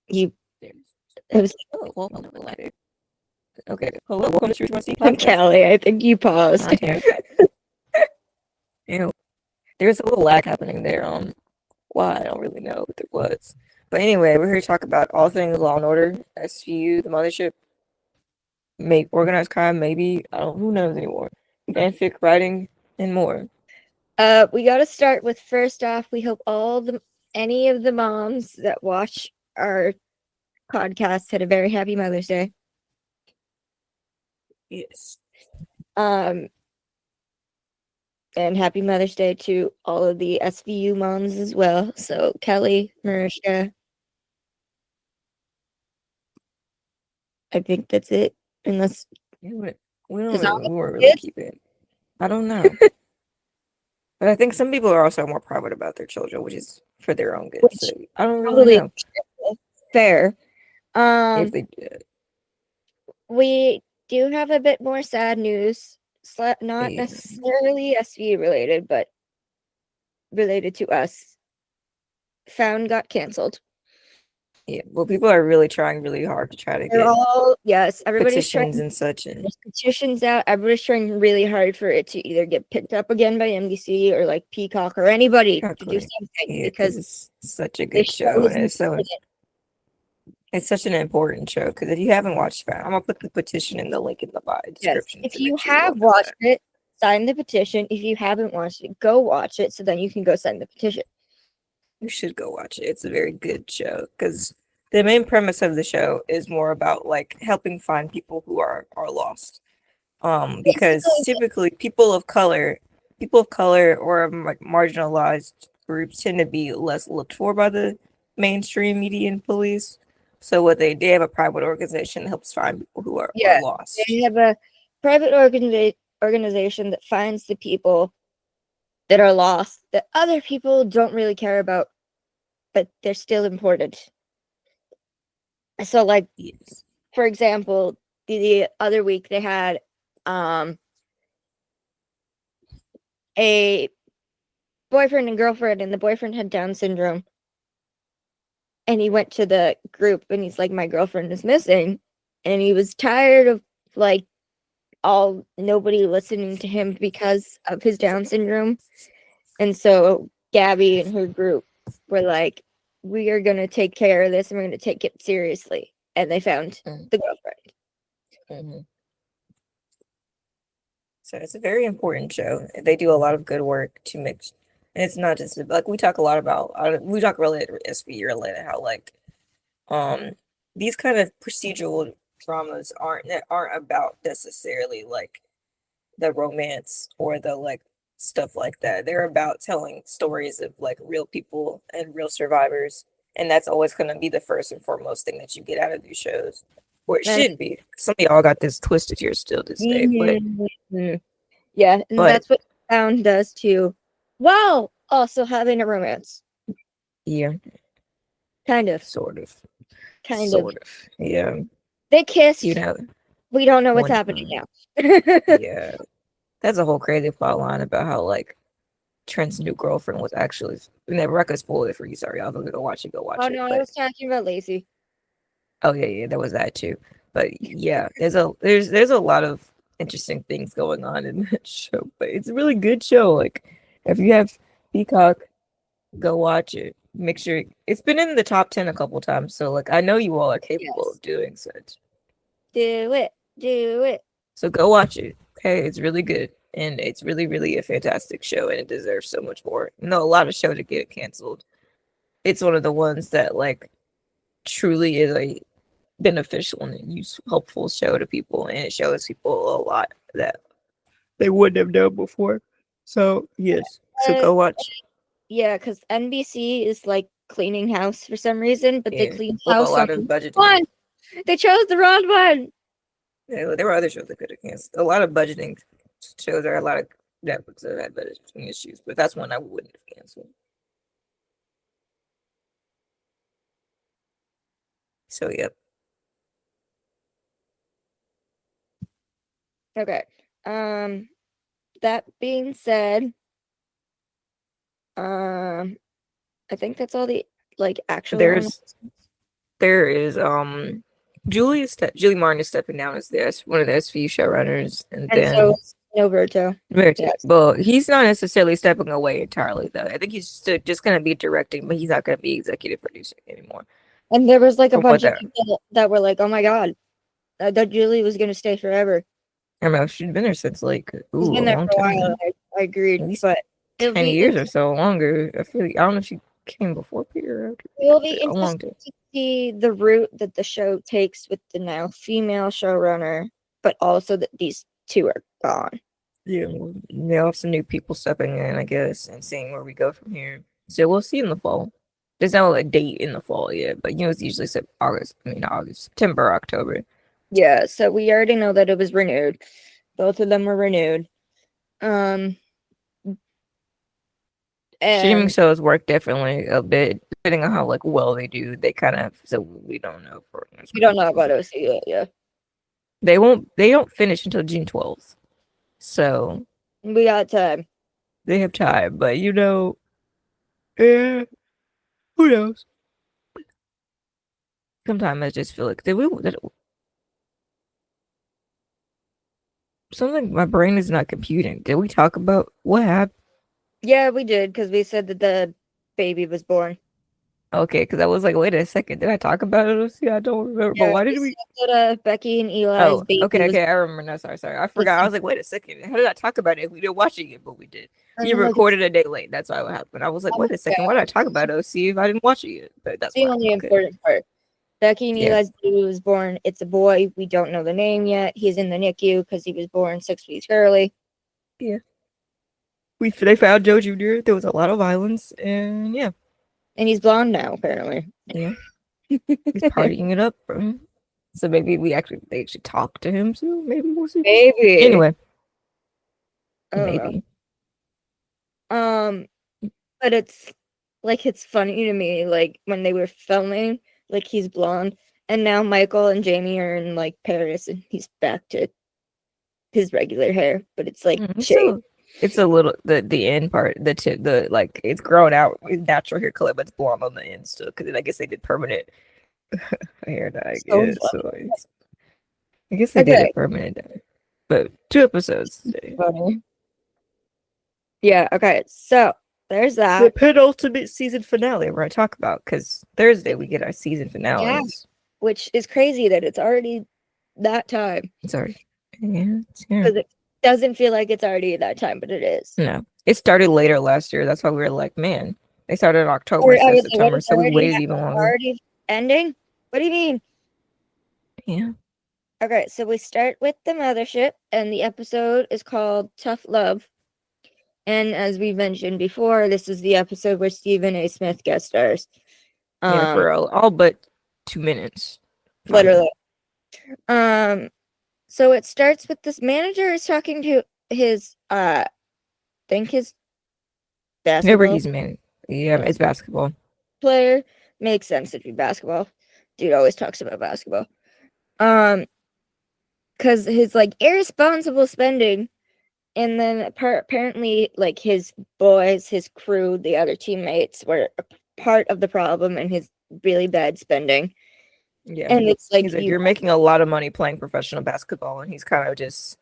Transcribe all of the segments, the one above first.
You, There's, it was oh, well, okay. Hello, welcome to Truth Must Be podcast. Kalli. I think you paused. Hi, Terrence. You know, there's a little lag happening there. Why? I don't really know what it was. But anyway, we're here to talk about all things Law and Order, SVU, the Mothership, make organized crime, maybe. I don't. Who knows anymore? Fanfic writing and more. We got to start with first off. We hope any of the moms that watch our podcast had a very happy Mother's Day. Yes. And happy Mother's Day to all of the SVU moms as well. So Kelly, Marishka, I think that's it. Unless We don't because really, we weren't really keeping. I don't know. But I think some people are also more private about their children, which is for their own good. So I don't really know fair. if they did. We do have a bit more sad news. Not Yeah. necessarily SVU related, but related to us. Found got canceled. Yeah. Well, people are really trying really hard to try to They're get all everybody's trying. petitions and such, and There's petitions out. Everybody's trying really hard for it to either get picked up again by NBC or like Peacock or anybody to do exactly. something Yeah, because because it's such a this good show show, is and it's such an important show. Because if you haven't watched Found, I'm gonna put the petition in the link in the bio yes. description If to you make sure you all have know watched that. it, sign the petition. If you haven't watched it, go watch it so then you can go sign the petition. You should go watch it. It's a very good show because the main premise of the show is more about like helping find people who are lost. Because Basically, typically people of color or like marginalized groups tend to be less looked for by the mainstream media and police. So what they have a private organization that helps find people who are yeah, lost. they have a private organization that finds the people that are lost that other people don't really care about, but they're still important. So, like, Yes. for example, the other week they had um a boyfriend and girlfriend, and the boyfriend had Down syndrome, and he went to the group and he's like, my girlfriend is missing, and he was tired of like all nobody listening to him because of his Down syndrome. And so Gabby and her group were like, we are going to take care of this and we're going to take it seriously. And they found Mm-hmm. the girlfriend. Mm-hmm. So it's a very important show. They do a lot of good work to mix. And it's not just like we talk a lot about. We talk really at SV related how like um these kind of procedural dramas aren't about necessarily like the romance or the like stuff like that. They're about telling stories of like real people and real survivors, and that's always going to be the first and foremost thing that you get out of these shows, or it And should be. Some of y'all got this twisted here still this day, mm-hmm. Yeah, and but that's what Found does too. Wow, also having a romance. yeah, Kind of. sort of, Kind of. sort of, yeah. They You kissed. know, We don't know what's one happening time, now. yeah. That's a whole crazy plot line about how like Trent's new girlfriend was actually. Never, I could spoil it for you. Sorry, y'all gonna go watch it. Go watch Oh it. no, I But was talking about Lacey. oh yeah, yeah, there was that too. But yeah, there's a lot of interesting things going on in that show. But it's a really good show. Like if you have Peacock, go watch it. Make sure it's been in the top 10 a couple times. So like I know you all are capable Yes. of doing such. Do it. Do it. So go watch it. Okay, it's really good. And it's really, really a fantastic show and it deserves so much more. You know, a lot of shows that get canceled. It's one of the ones that like truly is a beneficial and useful, helpful show to people, and it shows people a lot that they wouldn't have known before. So yes, so Uh, go watch. yeah, because NBC is like cleaning house for some reason, but they Yeah, cleaned with a house on lot of budgeting. one. They chose the wrong one. Yeah, there were other shows that could have canceled. A lot of budgeting shows. There are a lot of Netflix that had budgeting issues, but that's one I wouldn't have canceled. So yep. Okay. Um, that being said, um, I think that's all the like actual There's announcements. there is Julie Martin is stepping down as one of the SVU showrunners, and And so then is Noberto. Yes. Well, he's not necessarily stepping away entirely though. I think he's just gonna be directing, but he's not gonna be executive producing anymore. And there was like a From what bunch of that people that were like, "Oh my god, I thought Julie was gonna stay forever." I don't know, she's been there since like She's a been there long for a time while. now. I agreed, At least but it'll 10 be years or so longer. I don't know if she came before Peter or after it will Peter, be but a long interesting time. to see the route that the show takes with the now female showrunner, but also that these two are gone. Yeah, we'll have some new people stepping in, I guess, and seeing where we go from here. So we'll see in the fall. There's no a date in the fall yet, but it's usually September, October. Yeah, so we already know that it was renewed. Both of them were renewed. Um, Streaming and shows work differently a bit, depending on how like well they do. They kind of so we don't know for we don't know about OC yet. Yeah, they don't finish until June 12th. So we got time. they have time, but eh, who knows? Sometimes I just feel like something my brain is not computing. Did we talk about what happened? Yeah, we did because we said that the baby was born. Okay, because I was like, wait a second, did I talk about it? See, I don't remember. But Yeah, why we did we? said that Becky and Eli's Oh, baby okay, was. okay, I remember now. Sorry, I forgot. I was like, wait a second, how did I talk about it? We didn't watch it yet, but we did. And We I'm like, it's recorded a day late. That's why what happened. I was like, wait a yeah, second, why did I talk about OC if I didn't watch it yet? But that's the what only happened. Okay, important part. Becky and yeah, Eli's baby was born. It's a boy. We don't know the name yet. He's in the NICU because he was born 6 weeks early. yeah. They found Joe Jr. There was a lot of violence, and yeah, And he's blonde now, apparently. yeah. He's partying it up, bro. So maybe they actually talk to him soon. Maybe we'll see. Maybe. Anyway, I don't know. maybe. But it's funny to me, like when they were filming, like he's blonde, and now Michael and Jamie are in like Paris and he's back to his regular hair, but it's like shaved. So it's a little the end part, the tip, the like it's grown out with natural hair color, but it's blonde on the end still. Because I guess they did permanent hair dye. I So guess so. I guess they did okay. it permanent dye. But 2 episodes today. Funny. Yeah, okay. So there's The that. penultimate season finale where I talk about because Thursday we get our season Yeah, finales. which is crazy that it's already that time. Sorry. Yeah, it's here. Because it doesn't feel like it's already that time, but it is. No, it started later last year. That's why we were like, man, they started in October Or I instead of was like, what, September, it's so we already waited even longer. already ending? What do you mean? Yeah. Okay, so we start with the mothership, and the episode is called Tough Love. And as we mentioned before, this is the episode where Stephen A. Smith guest stars. Yeah, for all but 2 minutes. 5 Literally. minutes. So it starts with this manager is talking to his think his Whenever basketball he's man. Yeah, it's basketball. player. Makes sense if you basketball. Dude always talks about basketball. Because his like irresponsible spending, and then apparently like his boys, his crew, the other teammates were a part of the problem and his really bad spending. Yeah. And it's like He's like, you're making a lot of money playing professional basketball, and he's kind of just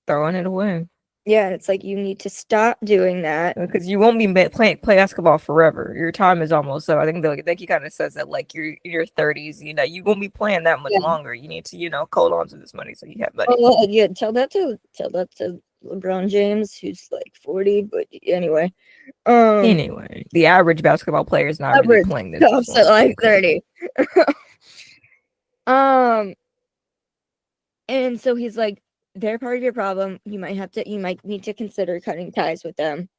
throwing it away. yeah, it's like you need to stop doing that. Because you won't be play basketball forever. Your time is almost up. I think he kind of says that like you're in your 30s, you won't be playing that much Yeah. longer. You need to, hold on to this money so you have money. Well, yeah, tell that to LeBron James, who's like 40, but anyway. Anyway, the average basketball player is not really playing this Stops at like 30. And so he's like, they're part of your problem. You might need to consider cutting ties with them.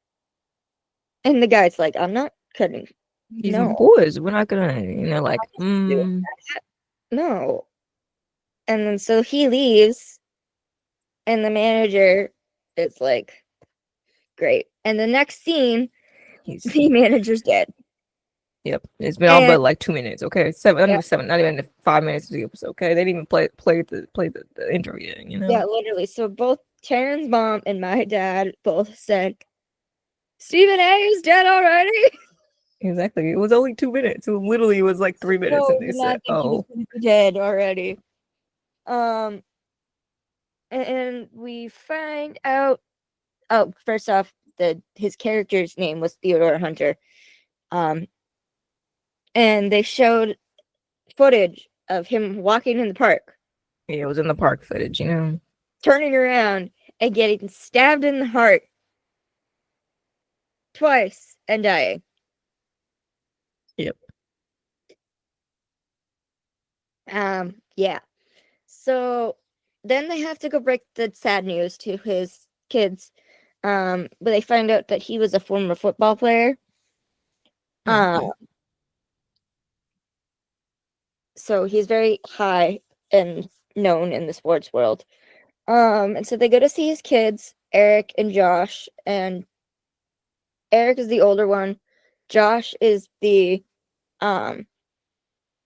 And the guy's like, I'm not cutting. These No. boys, we're not gonna, like, No. And then so he leaves, and the manager is like, great. And the next scene, the manager's dead. Yep, it's been all but like 2 minutes. Okay, seven, not even 5 minutes of the episode. Okay, they didn't even play the intro yet. Yeah, literally. So both Terryn's mom and my dad both said, Stephen A is dead already. Exactly. It was only 2 minutes. It literally was like 3 minutes, and No, they did said, not think he was "Oh, gonna be dead already. Um, and we find out. Oh, first off, his character's name was Theodore Hunter. Um, and they showed footage of him walking in the park, yeah, it was in the park footage, you know." turning around and getting stabbed in the heart twice and dying. Yep. Yeah. So then they have to go break the sad news to his kids. But they find out that he was a former football player. Uh, Hmm. so he's very high and known in the sports world. And so they go to see his kids, Eric and Josh, and Eric is the older one. Josh is the um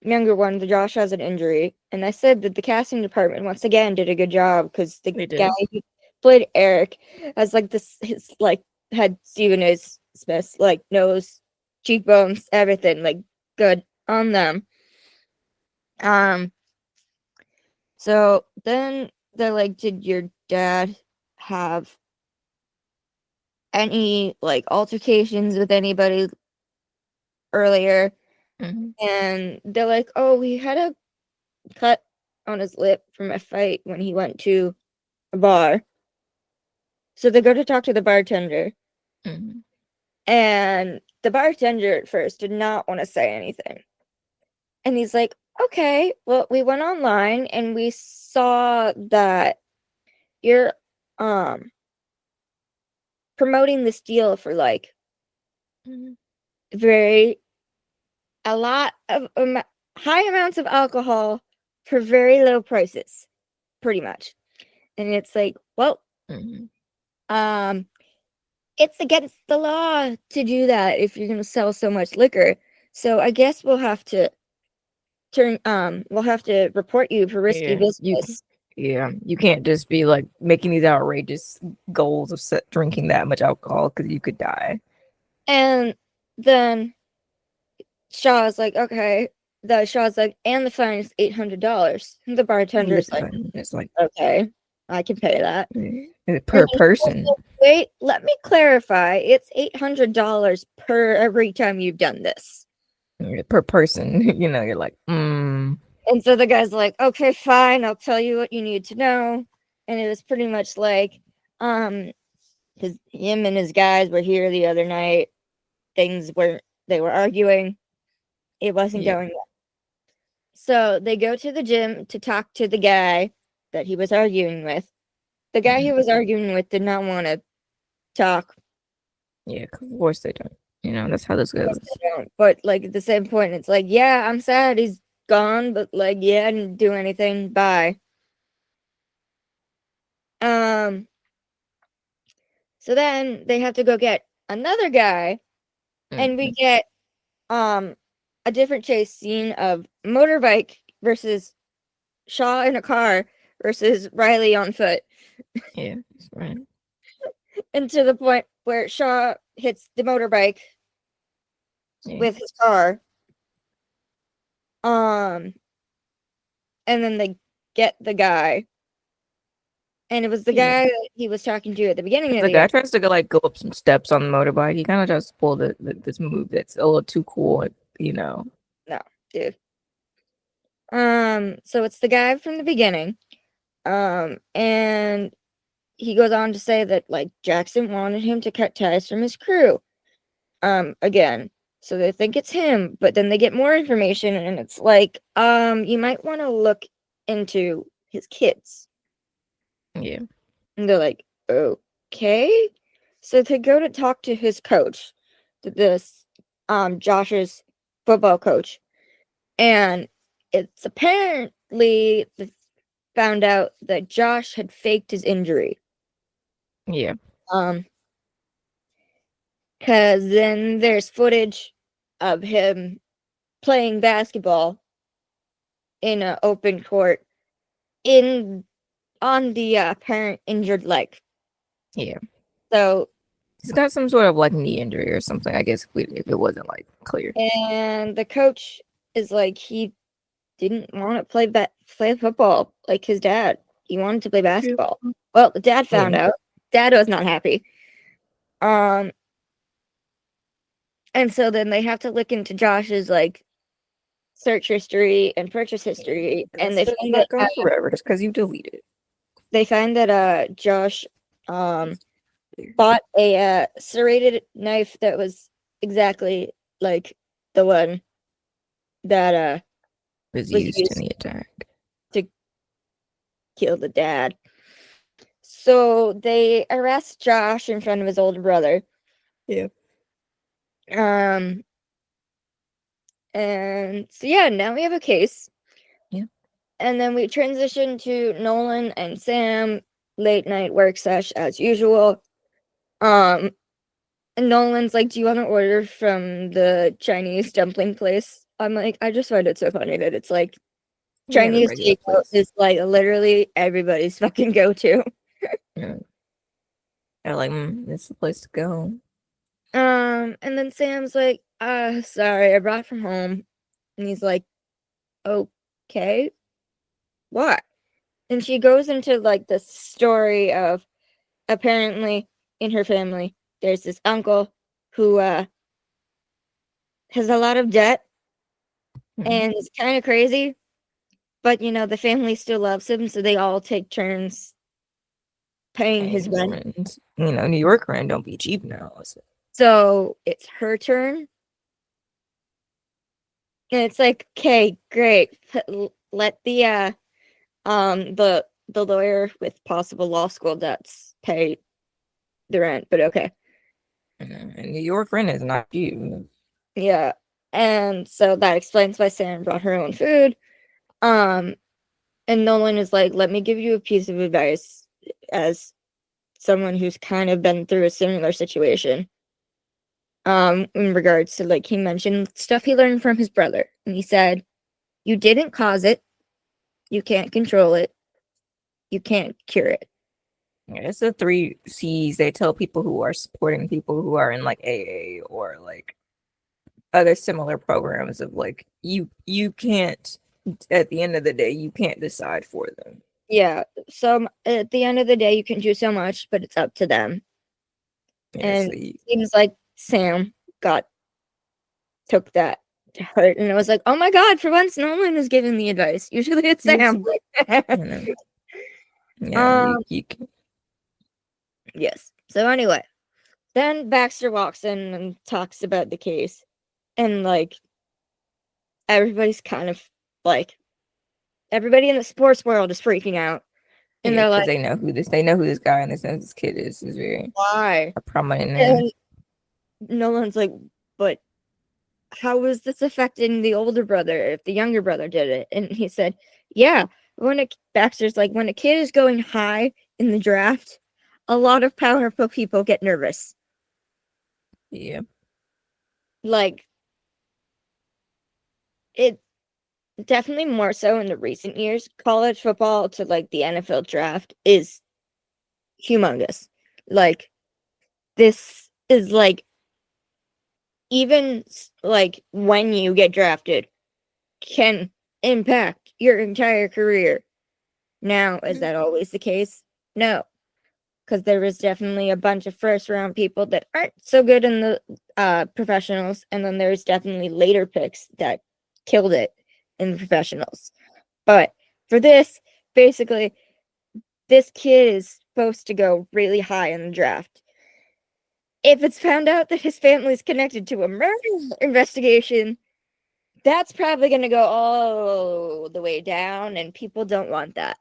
younger one. The Josh has an injury, and I said that the casting department once again did a good job because the They guy did. who played Eric has like this his like had Stephen A. Smith's like nose, cheekbones, everything like good on them. Um, so then they're like, did your dad have any like altercations with anybody earlier? Hmm. And they're like, oh, he had a cut on his lip from a fight when he went to a bar. So they go to talk to the bartender, Hmm. and the bartender at first did not want to say anything. And he's like, okay, well, we went online and we saw that you're um promoting this deal for like Hmm. very a lot of high amounts of alcohol for very low prices, pretty much. And it's like, well, Hmm. um, it's against the law to do that if you're gonna sell so much liquor. So I guess we'll have to report you for risky Yeah, business. you can't just be like making these outrageous goals of drinking that much alcohol because you could die. And then Shaw's like, okay. The Shaw's like, and the fine is $800. The bartender's like, Listen, it's like okay, I can pay that. And per then Shaw's person. like, wait, let me clarify. It's $800 per every time you've done this. Per person. You're like, mm. And so the guy's like, okay, fine, I'll tell you what you need to know. And it was pretty much like, um, him and his guys were here the other night. They were arguing. It wasn't Yeah. going well. So they go to the gym to talk to the guy that he was arguing with. The guy he Hmm. was arguing with did not want to talk. Yeah, of course they don't. That's how this Of course goes. they don't. But like at the same point, it's like, yeah, I'm sad he's gone, but like, yeah, I didn't do anything. Bye. Um, so then they have to go get another guy, and we Hmm. get um a different chase scene of motorbike versus Shaw in a car versus Riley on foot. Yeah, that's right. And to the point where Shaw hits the motorbike Yeah, with his car. Um, and then they get the guy. And it was the yeah. guy that he was talking to at the beginning of The the guy tries to go up some steps on the motorbike. He kind of tries to pull this move that's a little too cool, no, dude. So it's the guy from the beginning. And he goes on to say that like Jackson wanted him to cut ties from his crew. Again. So they think it's him, but then they get more information and it's like, you might want to look into his kids. Yeah, And they're like, okay. So they go to talk to his coach, this Josh's football coach. And it's apparently found out that Josh had faked his injury. yeah, Um, because then there's footage of him playing basketball in an open court in on the apparent injured leg. yeah. So He's got some sort of like knee injury or something, I guess, if it wasn't like clear. And the coach is like, he didn't want to play football like his dad. He wanted to play basketball. Well, the dad found out. Dad was not happy. And so then they have to look into Josh's like search history and purchase history, and That's not gone forever just because you deleted it. they find that Josh bought a serrated knife that was exactly like the one that Was used in the attack to kill the dad. So they arrest Josh in front of his older brother. Yeah. And so yeah, now we have a case. Yeah. And then we transition to Nolan and Sam, late night work sesh as usual. And Nolan's like, do you want to order from the Chinese dumpling place? I'm like, I just find it so funny that it's like Chinese takeout is like literally everybody's fucking go-to. Yeah. They're like, it's the place to go. And then Sam's like, sorry, I brought from home. And he's like, okay, what? And she goes into like the story of apparently in her family, there's this uncle who has a lot of debt and is kind of crazy, but you know, the family still loves him, so they all take turns paying his rent. You know, New York rent don't be cheap now. So it's her turn. And it's like, okay, great. Let the lawyer with possible law school debts pay the rent, but okay. And New York rent is not cheap. Yeah. And so that explains why Sam brought her own food. And Nolan is like, let me give you a piece of advice as someone who's kind of been through a similar situation. In regards to, like, he mentioned stuff he learned from his brother. And he said, you didn't cause it. You can't control it. You can't cure it. Yeah, it's the 3 C's they tell people who are supporting people who are in like AA or like other similar programs of like you can't, at the end of the day, you can't decide for them. Yeah. So at the end of the day, you can do so much, but it's up to them. Yeah, And so it seems like Sam took that to heart, and it was like, oh my god, for once Nolan is giving the advice. Usually it's Sam. Yeah, you can. Yes. So anyway, then Baxter walks in and talks about the case, and like everybody's kind of like, everybody in the sports world is freaking out, and they're like, they know who this guy and this kid is very why? a prominent name. And Nolan's like, but how is this affecting the older brother if the younger brother did it? And he said, yeah, Baxter's like, when a kid is going high in the draft, a lot of powerful people get nervous. Yeah. Like, it definitely more so in the recent years. College football to like the NFL draft is humongous. Like, this is like, even like when you get drafted can impact your entire career. Now, is that always the case? No, because there is definitely a bunch of first round people that aren't so good in the professionals, and then there's definitely later picks that killed it in the professionals. But for this, basically, this kid is supposed to go really high in the draft. If it's found out that his family is connected to a murder investigation, that's probably going to go all the way down, and people don't want that.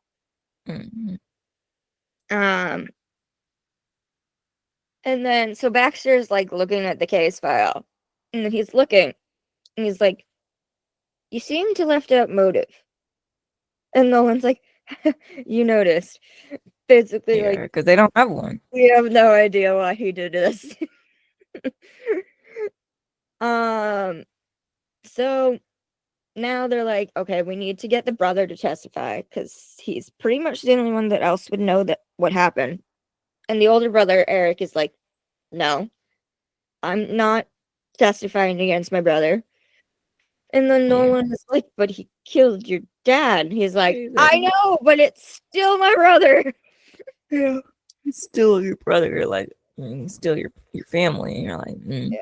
And then so Baxter's like looking at the case file, and then he's looking, and he's like, you seem to left out motive. And Nolan's like, you noticed. Basically, like, because they don't have one. We have no idea why he did this. So now they're like, okay, we need to get the brother to testify because he's pretty much the only one that else would know that what happened. And the older brother, Eric, is like, no, I'm not testifying against my brother. And then Yeah. Nolan is like, but he killed your dad. He's like, He's I like, know, but it's still my brother. yeah, it's still your brother, like, still your family. And you're like, Yeah.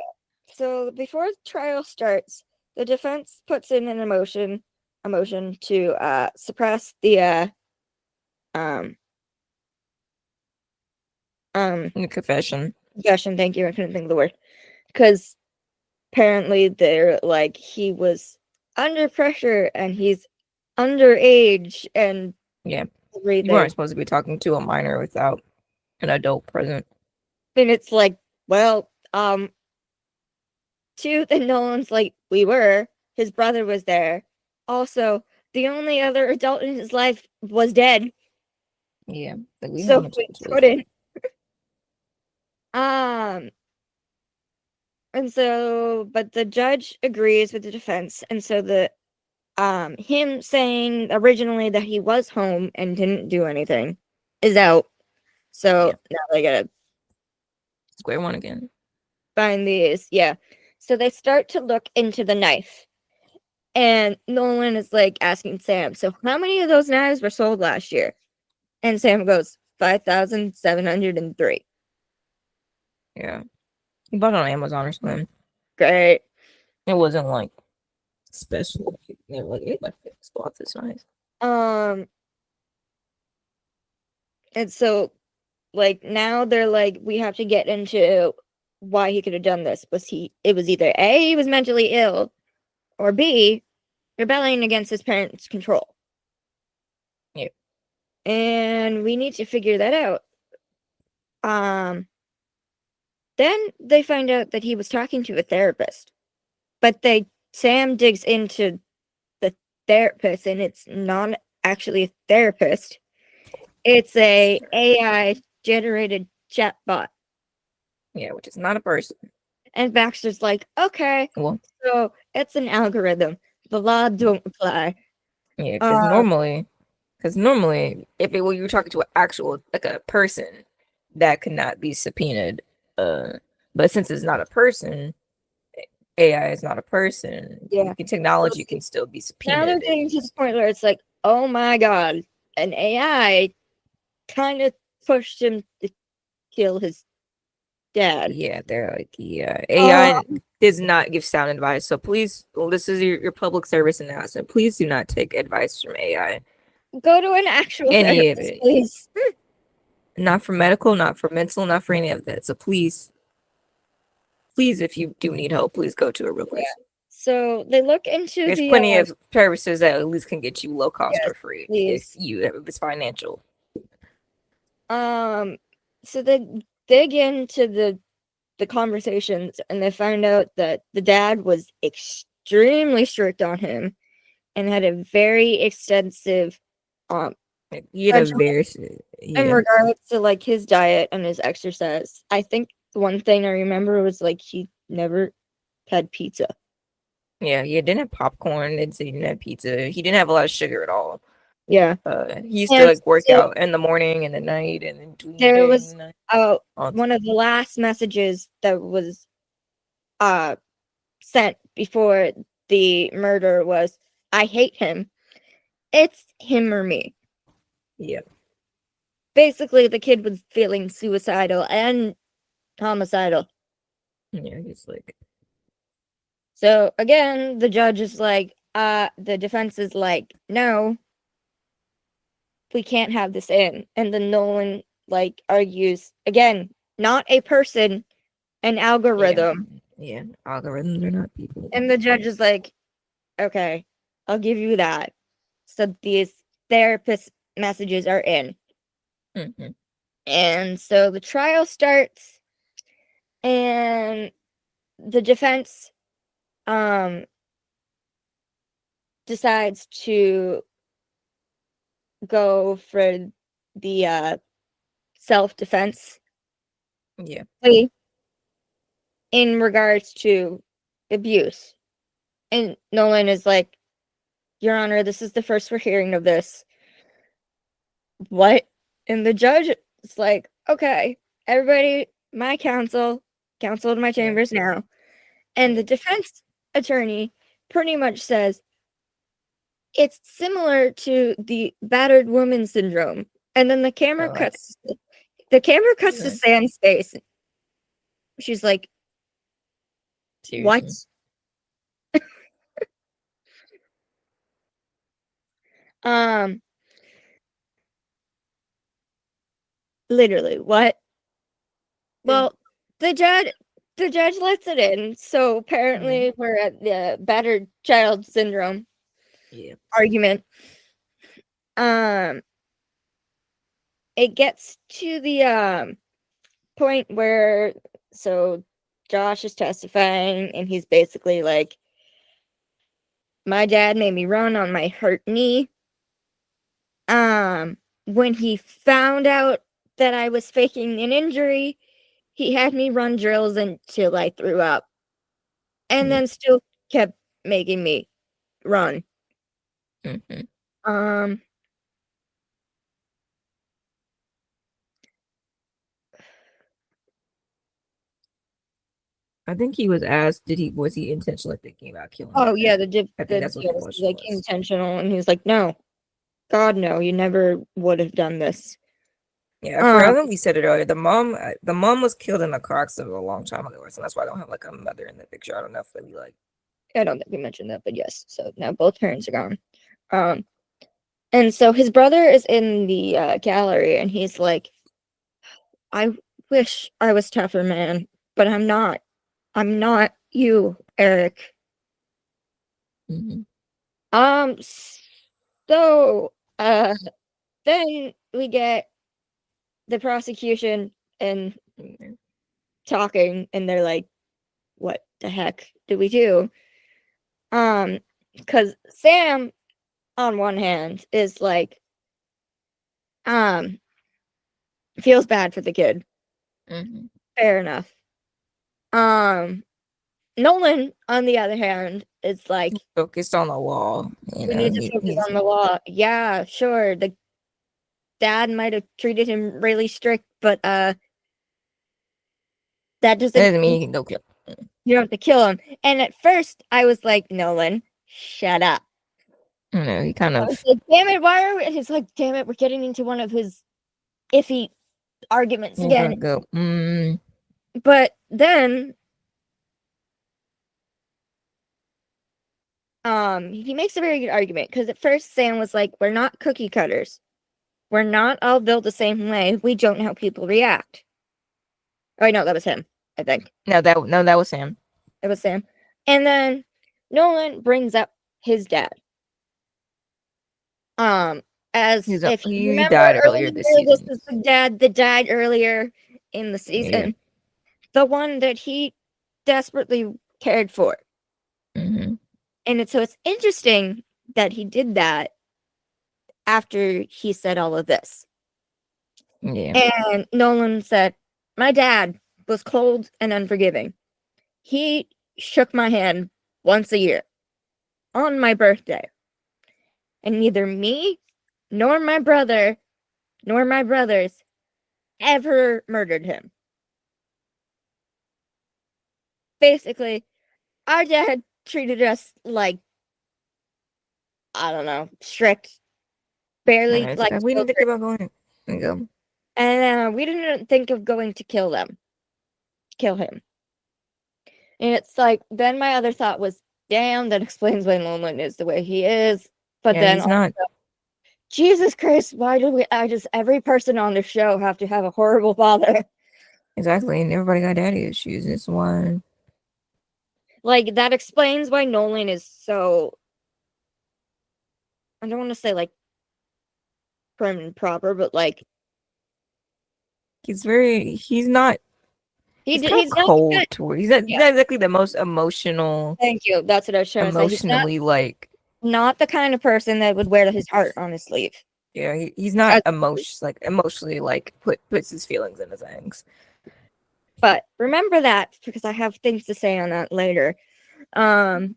So before the trial starts, the defense puts in an emotion to suppress the um in the confession. confession. Thank you, I couldn't think of the word. Because apparently they're like he was under pressure and he's underage and Yeah, you weren't everything. supposed to be talking to a minor without an adult present. And it's like, well, Tooth and Nolan's like, we were. His brother was there. Also, the only other adult in his life was dead. Yeah, like we know how So much we it was. couldn't. Um, and so, but the judge agrees with the defense, and so the him saying originally that he was home and didn't do anything is out. Yeah, So now they gotta square one again. find these. Yeah. So they start to look into the knife. And Nolan is like asking Sam, so how many of those knives were sold last year? And Sam goes, 5,703. Yeah, he bought it on Amazon or something. Great. It wasn't like special. They were like, anybody could spot this nice. Um, and so like now they're like, we have to get into why he could have done this. It was either A, he was mentally ill, or B, rebelling against his parents' control. Yeah, And we need to figure that out. Um, then they find out that he was talking to a therapist. But Sam digs into the therapist and it's not actually a therapist. It's a AI generated chatbot. yeah, which is not a person. And Baxter's like, okay, Well, so it's an algorithm. The law don't apply. yeah, Uh, because normally, if it were you were talking to an actual like a person, that could not be subpoenaed. But since it's not a person, AI is not a person. yeah. So Technology can still be now they're subpoenaed and getting to the just point where it's like, oh my god, an AI kind of pushed him to kill his dad. yeah, they're like yeah. Uh, AI does not give sound advice. So please, well, this is your public service announcement. Please do not take advice from AI. go to an actual Any of therapist, it. please. Not for medical, not for mental, not for any of that. So please, if you do need help, please go to a real Yeah. person. So they look into There's the plenty of services that at least can get you low cost yes, or free please. if it's financial. Um, so they dig into the conversations and they find out that the dad was extremely strict on him and had a very extensive um You get a regimen very in yeah. regards to like his diet and his exercise. I think one thing I remember was like he never had pizza. Yeah, he didn't have popcorn, didn't say he didn't have pizza. He didn't have a lot of sugar at all. Yeah. He used to And like work so out in the morning and the night and then between the there day and was the night. one of the last messages that was uh sent before the murder was, I hate him. It's him or me. Yeah, Basically, the kid was feeling suicidal and homicidal. yeah, he's like, So again, the judge is like, the defense is like, no, we can't have this in. And then Nolan like argues again, not a person, an yeah, algorithm. yeah. Algorithms are not people. And the judge is like, okay, I'll give you that. So these therapist messages are in. Hmm. And so the trial starts and the defense um decides to go for the self-defense Yeah, plea in regards to abuse. And Nolan is like, Your Honor, this is the first we're hearing of this. What? And the judge is like, okay, everybody my counsel in my chambers now, and the defense attorney pretty much says it's similar to the battered woman syndrome. And then the camera Oh, like, cuts to yeah, Sam's face. She's like, "What?" seriously. Um, literally, what? Well, the judge lets it in. So apparently we're at the battered child syndrome Yeah. argument. Um, it gets to the point where so Josh is testifying and he's basically like, my dad made me run on my hurt knee. When he found out that I was faking an injury, he had me run drills until I threw up and Yeah. then still kept making me run. Hmm. Um, I think he was asked, was he intentionally thinking about killing oh his yeah, dad? I think that's what yeah, the this is question like was. intentional, and he's like, no, God, no, you never would have done this. Yeah, Um, I think we said it earlier. The mom was killed in a car accident a long time ago, so that's why I don't have like a mother in the picture. I don't know if they'd be like, I don't think we mentioned that, but yes, so now both parents are gone. Um, and so his brother is in the gallery, and he's like, I wish I was tougher, man, but I'm not. I'm not you, Eric. mhm, Um, so then we get the prosecution and yeah, talking, and they're like, "What the heck do we do?" Because Sam, on one hand, is like, um, feels bad for the kid. mhm. Fair enough. Um, Nolan, on the other hand, is like, Focused on the law. we need to focus He's on the law. Yeah, sure. The dad might have treated him really strict, but that that doesn't doesn't mean mean he can go kill. you don't have to kill him. And at first, I was like, Nolan, shut up. You know, he kind I was of like, damn it, why are we? And he's like, damn it, we're getting into one of his iffy arguments he's gonna again. go. But then, he makes a very good argument because at first Sam was like, we're not cookie cutters. We're not all built the same way. We don't know how people react. Oh, no, that was him, I think. No, that was him. It was Sam. And then Nolan brings up his dad. Um, as if you He remember died earlier this earlier, this season. is the dad that died earlier in the Yeah. season. The one that he desperately cared for. Hmm. And it's interesting that he did that after he said all of this. Yeah. And Nolan said, my dad was cold and unforgiving. He shook my hand once a year on my birthday. And neither me nor my brother nor my brothers ever murdered him. Basically, our dad treated us like, I don't know, strict, And barely it's like like we didn't think children. about going. There you go. And we didn't think of going to kill him. And it's like, then my other thought was, damn, that explains why Nolan is the way he is. But Yeah, then he's also, not Jesus Christ, why do I just, every person on the show have to have a horrible father? exactly, and everybody got daddy issues. It's one. Like, that explains why Nolan is so, I don't want to say like prim and proper, but like, He's very. He's not. He's kind of he's not cold good. toward. He's Yeah, not exactly the most emotional, thank you. That's what I was trying to say. He's emotionally like. not the kind of person that would wear his heart on his sleeve. Yeah, he's not As- emotionally like puts his feelings into things. But remember that because I have things to say on that later. Um,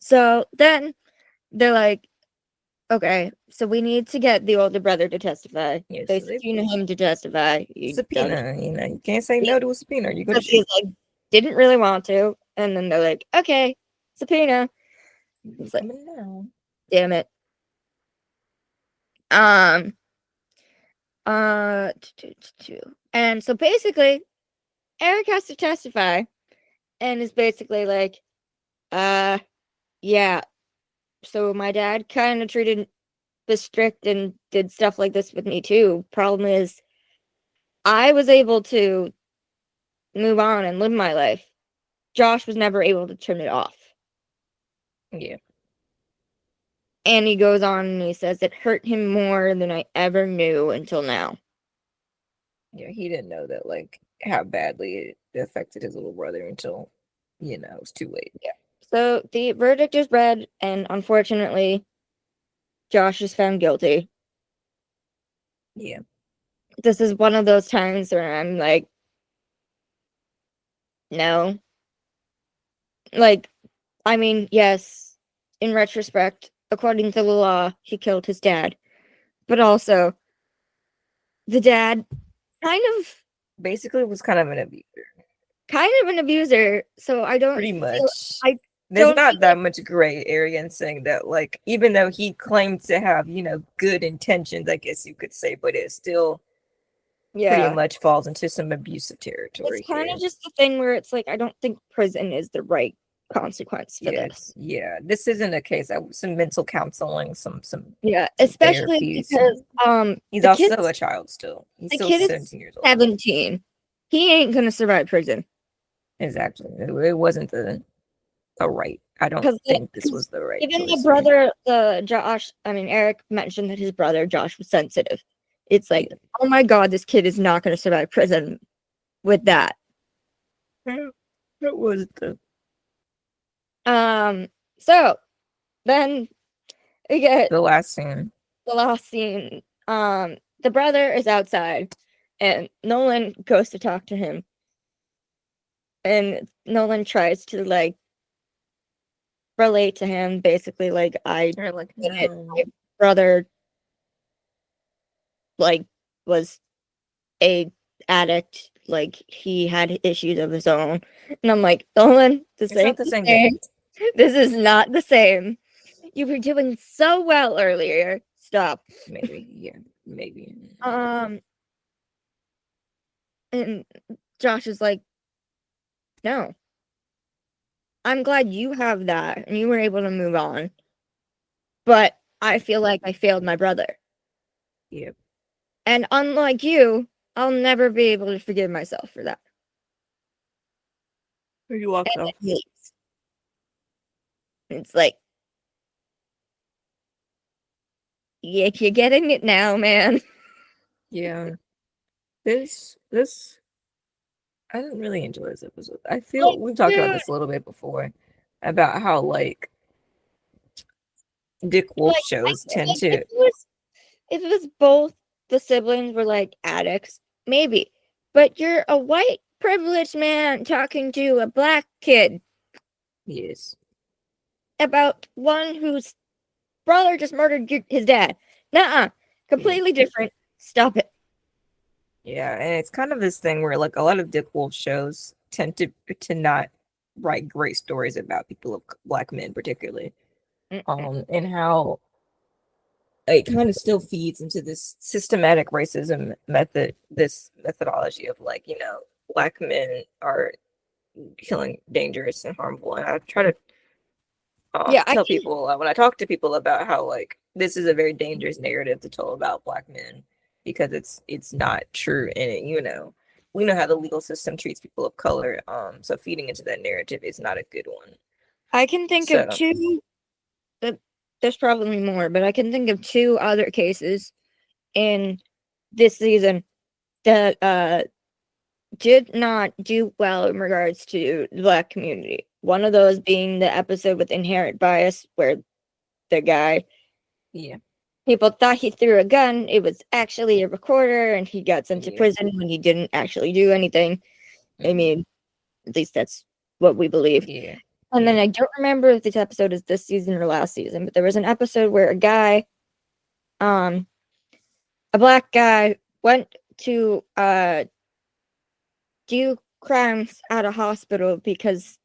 so then they're like, Okay, so we need to get the older brother to testify. Yes, They so they subpoena him to testify. He doesn't. subpoena. You can't say Yeah, no to a subpoena. You go to because jail. he's like, didn't really want to. And then they're like, okay, subpoena. You He's like, coming now? damn it. Um, and so basically, Eric has to testify and is basically like, uh, yeah. So my dad kind of treated the strict and did stuff like this with me too. Problem is, I was able to move on and live my life. Josh was never able to turn it off. Yeah, And he goes on and he says it hurt him more than I ever knew until now. yeah. He didn't know that like how badly it affected his little brother until it was too late. Yeah. So the verdict is read, and unfortunately, Josh is found guilty. Yeah, This is one of those times where I'm like, no. Like, I mean, yes, in retrospect, according to the law, he killed his dad. But also, the dad kind of basically was kind of an abuser. an abuser. So Pretty much. I There's don't feel not that much gray area in saying that, like, even though he claimed to have, good intentions, I guess you could say, but it still pretty yeah. much falls into some abusive It's territory kind here. of just the thing where it's like I don't think prison is the right consequence for this. Yeah. This isn't a case of some mental counseling, Yeah, some especially therapy, because he's the also kid's a child still. He's the still kid is 17 years old. 17. He ain't gonna survive prison. Exactly. It wasn't the right. I don't think this was the right Even the choice here. brother, Eric mentioned that his brother Josh was sensitive. It's like, Yeah. oh my god, this kid is not gonna survive prison with that. Yeah, it was the So then we get the last scene. the last scene. The brother is outside, and Nolan goes to talk to him, and Nolan tries to like relate to him, basically like I You're like, get it. no. My brother like was a addict, like he had issues of his own, and I'm like, Nolan, this It's not ain't the the same same. thing. This is not the same. You were doing so well earlier. Stop. Maybe, yeah, maybe. Um, and Josh is like, no, I'm glad you have that and you were able to move on. But I feel like I failed my brother. Yep. And unlike you, I'll never be able to forgive myself for that. He walks And off. then he leaves. It's like, yeah, you're getting it now, man. Yeah. This I didn't really enjoy this episode. I Like, feel we've talked about dude, this a little bit before about how like Dick Wolf shows tend like to if it was both the siblings were like addicts, maybe. But you're a white privileged man talking to a black kid yes. about one whose brother just murdered his dad. Nuh-uh. Yeah. Completely different. Stop it. Yeah, and it's kind of this thing where like a lot of Dick Wolf shows tend to not write great stories about people of black men particularly. Mm-mm. And how it kind of still feeds into this systematic racism this methodology of like, black men are killing dangerous and harmful. And I try to Yeah, I tell can people when I talk to people about how like this is a very dangerous narrative to tell about black men because it's not true and we know how the legal system treats people of color, so feeding into that narrative is not a good one. think of So two there's probably more, but I can think of two other cases in this season that did not do well in regards to the black community. One of those being the episode with inherent bias, where the guy, yeah, people thought he threw a gun. It was actually a recorder, and he got sent to yeah, prison when he didn't actually do anything. I mhm, mean, at least that's what we believe. yeah, And then yeah, I don't remember if this episode is this season or last season, but there was an episode where a guy A black guy went to do crimes at a hospital because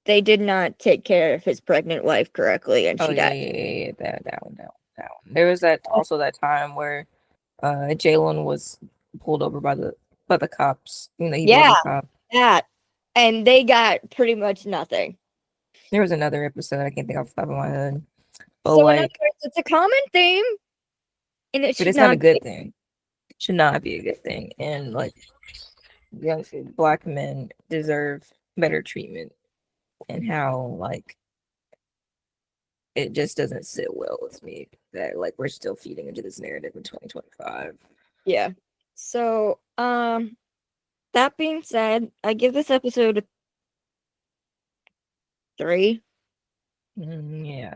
they did not take care of his pregnant wife correctly, and Oh she yeah, died. yeah, yeah, yeah. That one. There was that also that time where Jalen was pulled over by the cops. You know, he was Yeah, a cop. that, and they got pretty much nothing. There was another episode I can't think off the top of my head. But So in other like, words, it's a common theme, and it but should it's not a not good be. thing. Should not be a good thing. And like, young black men deserve better treatment. And how like it just doesn't sit well with me that like we're still feeding into this narrative in 2025. Yeah. So, that being said, I give this episode a 3. Yeah,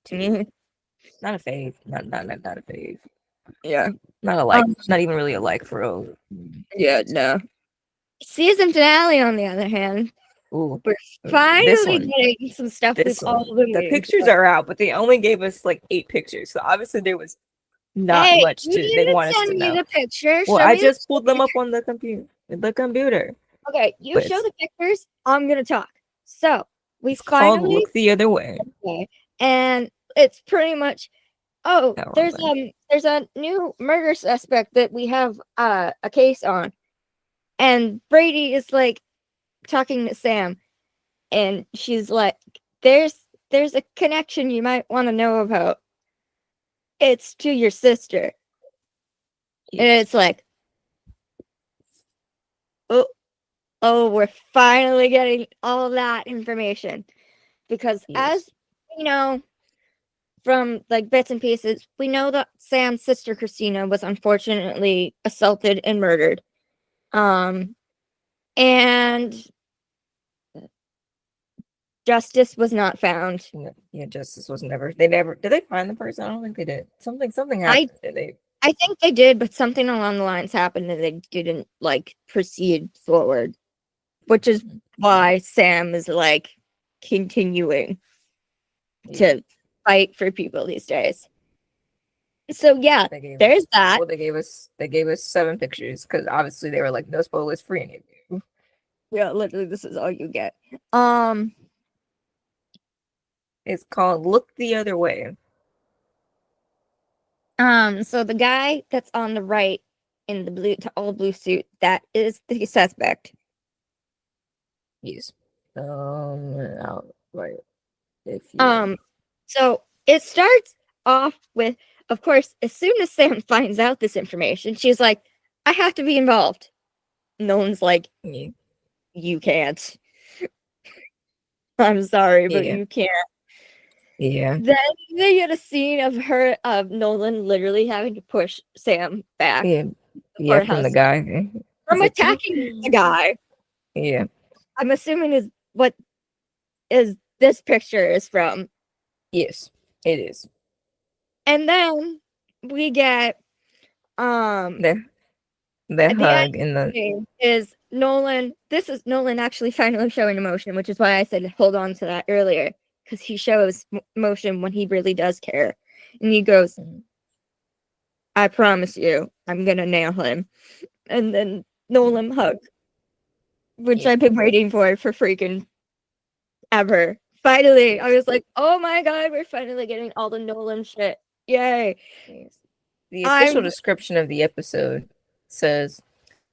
two. Mhm. Not a fave. Not a fave. Yeah. Not a like. Um, Not even really a like for real. yeah, no. Season finale, on the other hand, Ooh, we're this finally one. getting some stuff we've This all one. been The waiting pictures for. are out, but they only gave us like 8 pictures. So obviously there was not Hey, much you to they didn't want us send to me know. the picture. Well, Show I me just pulled them the up on the computer. The computer. Okay, you But show the pictures. I'm gonna talk. So we it's called finally Look the Other Way. okay, and it's pretty much. Oh, That wrong thing. there's a new murder suspect that we have a case on, and Brady is like talking to Sam, and she's like, "There's a connection you might want to know about. It's to your sister," and Yes. it's like, oh, oh, we're finally getting all of that information because Yes. as you know from like bits and pieces, we know that Sam's sister Christina was unfortunately assaulted and murdered. Um, and justice was not found. Yeah, justice was never. They never. Did they find the person? I don't think they did. Something I happened. And they. I think they did, but something along the lines happened and they didn't like proceed forward, which is why Sam is like continuing Yeah. to fight for people these days. So yeah, They gave there's us. that. Well, they gave us 7 pictures because obviously they were like no spoilers for any of you. Yeah, literally this is all you get. Um It's called Look the Other Way. so the guy that's on the right in the all blue suit, that is the suspect. Yes. Out right. If you. Um, so it starts off with, of course, as soon as Sam finds out this information, she's like, I have to be involved. No one's like, Yeah. you can't. I'm sorry, but Yeah. you can't. Yeah. Then they get a scene of Nolan literally having to push Sam back Yeah. the Yeah. From the courthouse guy. from He's like. attacking the guy. Yeah. I'm assuming is what is this picture is from. Yes. It is. And then we get The the at the end hug and the. is Nolan. This is Nolan actually finally showing emotion, which is why I said hold on to that earlier, because he shows emotion when he really does care. And he goes, I promise you, I'm gonna nail him. And then Nolan hug, which Yeah. I've been waiting for freaking ever. Finally, I Yes. was like, oh my god, we're finally getting all the Nolan shit. Yay. Yes. The official I'm description of the episode says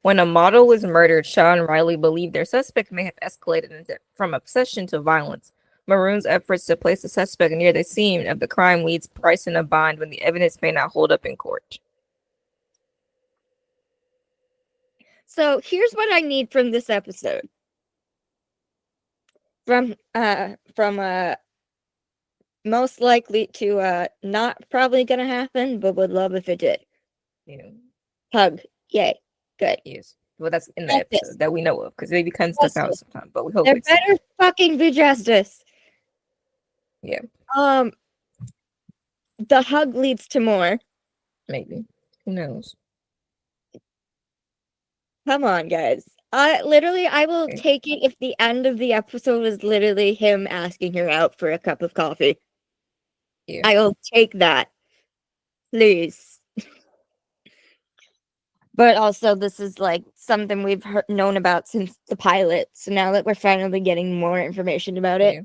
when a model was murdered, Shaw and Riley believe their suspect may have escalated from obsession to violence. Maroon's efforts to place the suspect near the scene of the crime leads Price in a bind when the evidence may not hold up in court. so here's what I need from this episode. From most likely to not probably gonna happen, but would love if it did. Yeah. Hug. Yay. Good. Yes. Well, that's in the Justice. episode that we know of because they be cutting stuff out Justice. sometimes, but we hope There it's better fucking be justice. yeah, Um, the hug leads to more. maybe. Who knows? Come on, guys. I will Okay. take it if the end of the episode is literally him asking her out for a cup of coffee. Yeah. I will take that. Please. But also, this is like something we've known about since the pilot. So now that we're finally getting more information about it, Yeah.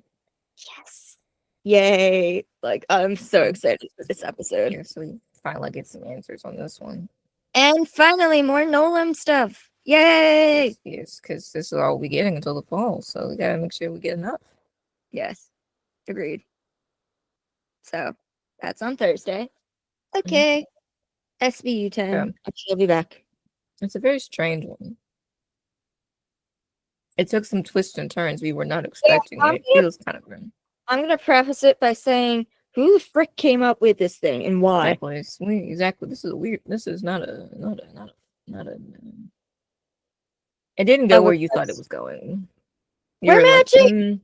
yes, yay! Like I'm so So, excited for this episode. yeah, so we finally get some answers on this one. And finally, more Nolan stuff. Yay! Yes, because this is all we getting until the fall, so we gotta make sure we get enough. Yes, agreed. So that's on Thursday. Mhm. Okay, SBU 10. Yeah. I shall be back. It's a very strange one. It took some twists and turns we were not expecting. I'm It feels kind of grim. gonna preface it by saying, who the frick came up with this thing and why? Exactly. Exactly. This is weird. This is not a. It didn't go where you thought it was going. You We're were like, matching.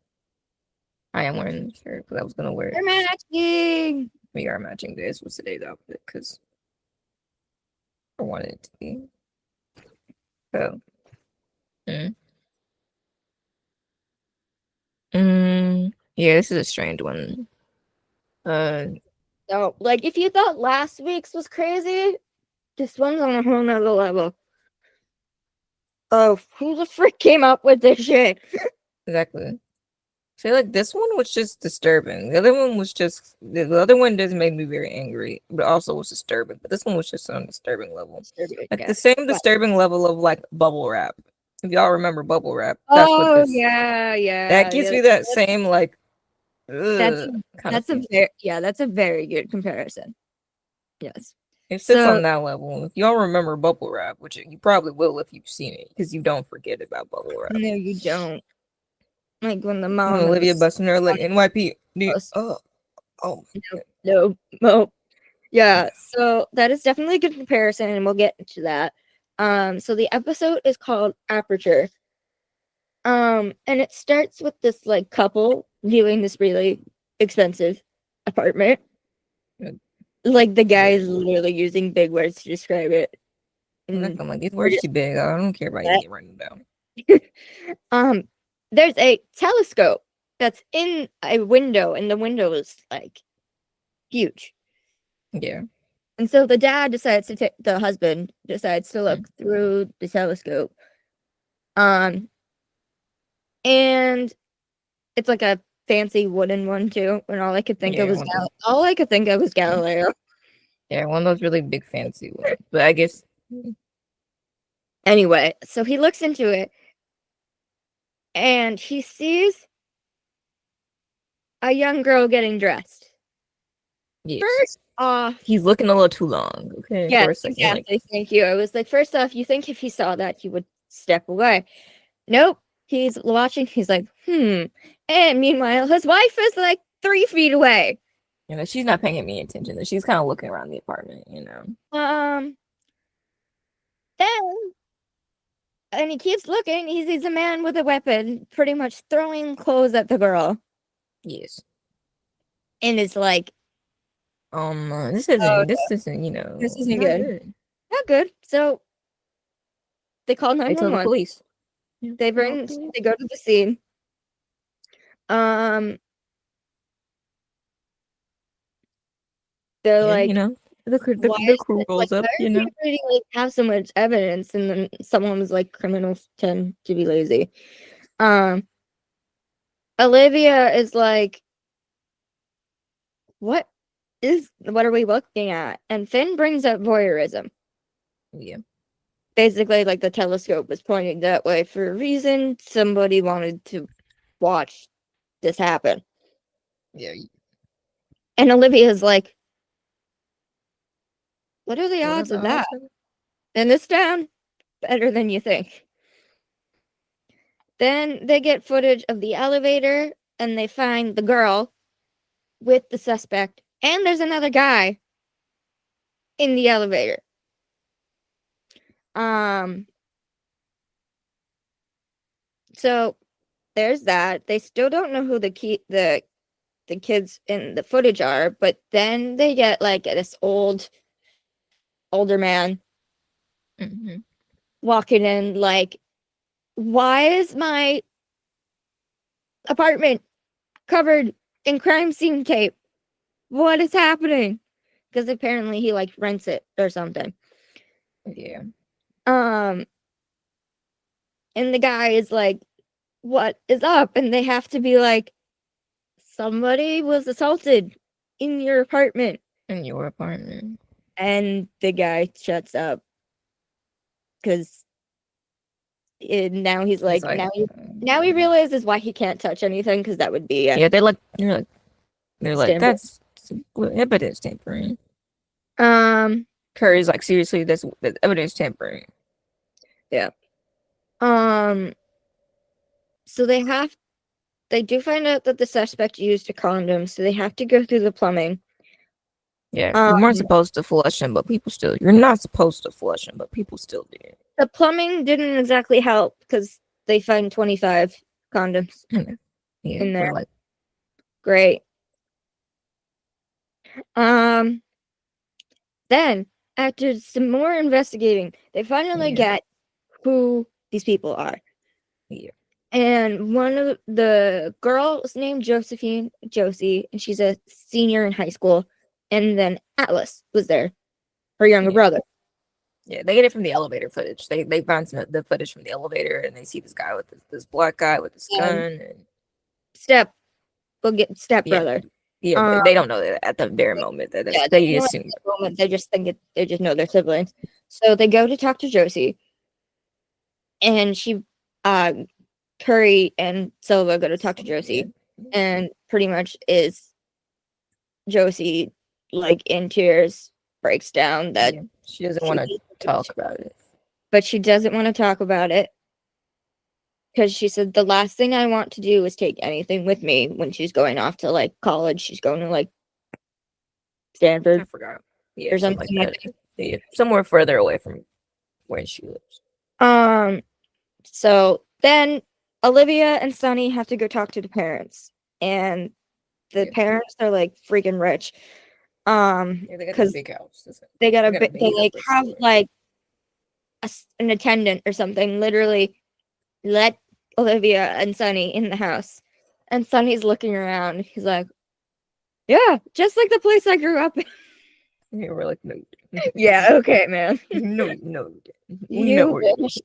I am wearing the shirt because I was gonna wear it. We're matching. We are matching this with today's outfit because I wanted it to be. So. Mm. Yeah, this is a strange one. So, like, if you thought last week's was crazy, this one's on a whole nother level. Oh, who the frick came up with this shit? Exactly. I feel like this one was just disturbing. The other one was just the other one doesn't make me very angry, but also was disturbing. But this one was just on a disturbing level. Like Yeah. the same disturbing level of like bubble wrap. If y'all remember bubble wrap, that's what Oh this yeah. that gives me that same like That's kind of feel. that's a very good comparison. Yes. It sits So on that level. If y'all remember bubble wrap, which you probably will if you've seen it, because you don't forget about bubble wrap. no, you don't. Like when the When mom Olivia busting her like NYP. Oh no. Yeah, so that is definitely a good comparison, and we'll get into that. So the episode is called Aperture. And it starts with this like couple viewing this really expensive apartment. Like the guy is literally using big words to describe it. I'm And like, these words too big. I don't care about you writing them down. There's a telescope that's in a window, and the window is like huge. Yeah. And so the dad decides to take the husband decides to look through the telescope. And it's like a fancy wooden one too. And all I could think of was Galileo. Yeah, one of those really big fancy ones. But I guess Anyway, so he looks into it and he sees a young girl getting dressed. yes. First off, he's looking a little too long. Okay, yeah, for a second. exactly. Thank you. I was like, first off, you think if he saw that he would step away. Nope. He's watching. He's like, And meanwhile, his wife is like 3 feet away. She's not paying any attention. She's kind of looking around the apartment, Then, and he keeps looking. He sees a man with a weapon, pretty much throwing clothes at the girl. Yes. And it's like, this isn't this isn't not good. Not good. So they call They tell the 911. police. They go to the scene. They're like, the crew rolls up, Really, like, have so much evidence, and then someone was like, criminals tend to be lazy. Olivia is like, what are we looking at? And Finn brings up voyeurism. Yeah. Basically, like the telescope was pointing that way for a reason. Somebody wanted to watch this happen. Yeah. And Olivia's like, what are the odds of that? In this town, better than you think. Then they get footage of the elevator and they find the girl with the suspect. And there's another guy in the elevator. So there's that. They still don't know who the kids in the footage are, but then they get like this older man walking in like, why is my apartment covered in crime scene tape? What is happening? because apparently he like rents it or something. Yeah. And the guy is like, "What is up?" And they have to be like, "Somebody was assaulted in your apartment." In your apartment. And the guy shuts up because now he's like, now he realizes why he can't touch anything because that would be yeah, they're like Stanford. that's evidence tampering. Um, Curry's like, seriously, that's evidence tampering. yeah. So they do find out that the suspect used a condom, so they have to go through the plumbing. Yeah, Um, you weren't supposed to flush them, but people still. You're not supposed to flush them, but people still did. the plumbing didn't exactly help because they found 25 condoms Yeah, in we're there. like, Great. Then after some more investigating, they finally yeah, get who these people are. yeah, And one of the girls named Josie, and she's a senior in high school. And then Atlas was there, her younger yeah, brother. yeah. They get it from the elevator footage. They find the footage from the elevator, and they see this guy with this black guy with this gun, And and we'll get yeah, stepbrother. yeah. But they don't know that at the very moment that Yeah, they at assume. that moment, they just think they just know they're siblings. So they go to talk to Josie, and uh, Curry and Silva go to talk to Yeah, Josie, and pretty much is Josie like in tears, breaks down that yeah. She doesn't want to talk about it. but she doesn't want to talk about it because she said the last thing I want to do is take anything with me when she's going off to like college. She's going to like I Stanford forgot. Yeah, or something something like like that. Yeah, somewhere further away from where she lives. that. So then Olivia and Sunny have to go talk to the parents, and the Yeah, parents are like freaking rich. yeah. They got this Because big house. they They got a they beat up like have resort. like an attendant or something literally let Olivia and Sunny in the house. And Sunny's looking around. He's like, "Yeah, just like the place I grew up in." Yeah, we're like, no, Yeah, okay, man. no, we know You where wish.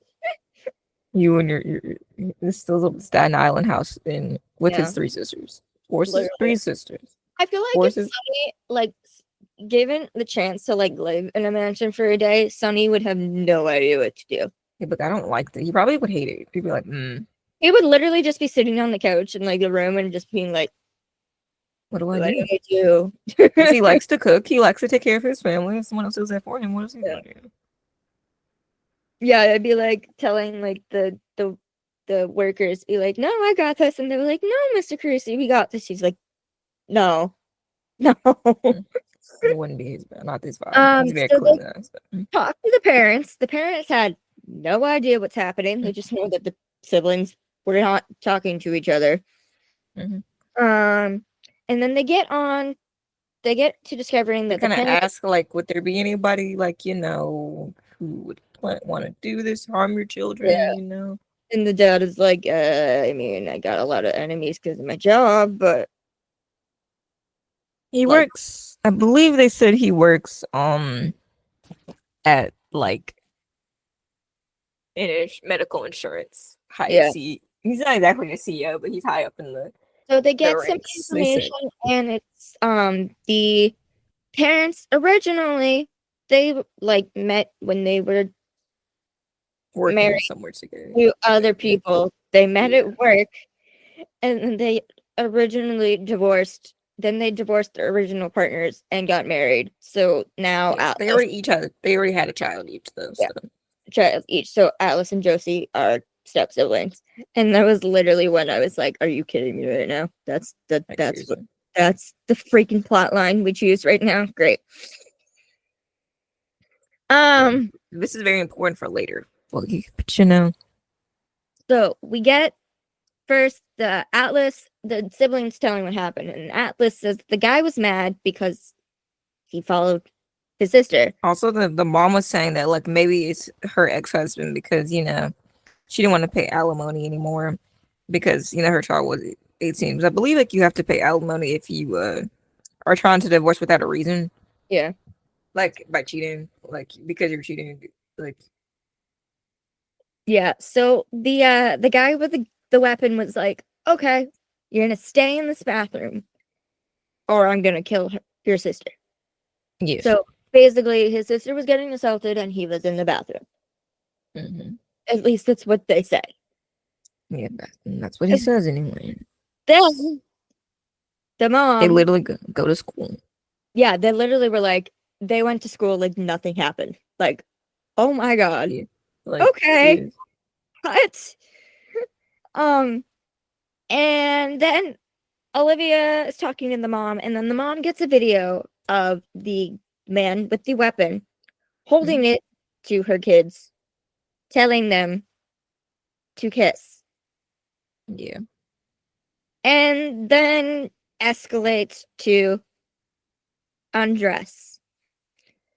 you and this little Staten Island house in with Yeah, his three sisters, three literally. sisters, I feel like four if sisters. Sunny, like, given the chance to, like, live in a mansion for a day, Sunny would have no idea what to do. Yeah, but I don't like that. He probably would hate it. He'd be like, He would literally just be sitting on the couch in, like, the room and just being like, what do I "What do do? I do?" Because he likes to cook. He likes to take care of his family. If someone else does that for him, what is he Yeah. gonna do? Yeah, I'd be like telling like the workers, be like, "No, I got this," and they were like, "No, Mr. Crucy, we got this." He's like, "No, no." Mm. It wouldn't be not this vibe. He's very So they clueless. talk to the parents. The parents had no idea what's happening. They just know that the siblings were not talking to each other. Mm-hmm. And then they get to discovering They that the kind of parents, ask, like, would there be anybody, like, who would want to do this, harm your yeah, children? and the dad is like, I mean, I got a lot of enemies because of my job, but He like, works, I believe they said he works, at, like, medical insurance, high yeah. C. He's not exactly the CEO, but he's high up in So they the get some ranks, they said. information, and it's the parents originally they like met when they were Working married somewhere together. to other Yeah. people. They met Yeah. at work, and then they originally divorced. Then they divorced their original partners and got married. So now Yes. They already had a child each though, yeah, so child each. So Atlas and Josie are step siblings, and that was literally when I was like, "Are you kidding me right now? like seriously. That's the freaking plot line we choose right now. Great." Yeah. Um, This is very important for later. Well, but so we get first the siblings telling what happened, and Atlas says the guy was mad because he followed his sister. also the mom was saying that, like, maybe it's her ex-husband because, she didn't want to pay alimony anymore because, her child was 18. 'Cause I believe, like, you have to pay alimony if you are trying to divorce without a reason. Yeah. Like by cheating, like because you're cheating, like Yeah. So the guy with the weapon was like, okay, you're gonna stay in this bathroom or I'm gonna kill your sister. yes. So basically his sister was getting assaulted and he was in the bathroom. Hmm. At least that's what they say. Yeah, that's what he says anyway. Then the They mom, literally go to school. yeah, they literally were like, they went to school like nothing happened. Like, oh my God. Yeah, like Okay. serious. What? Um, and then Olivia is talking to the mom, and then the mom gets a video of the man with the weapon holding Mhm. it to her kids, telling them to kiss, Yeah, and then escalates to undress.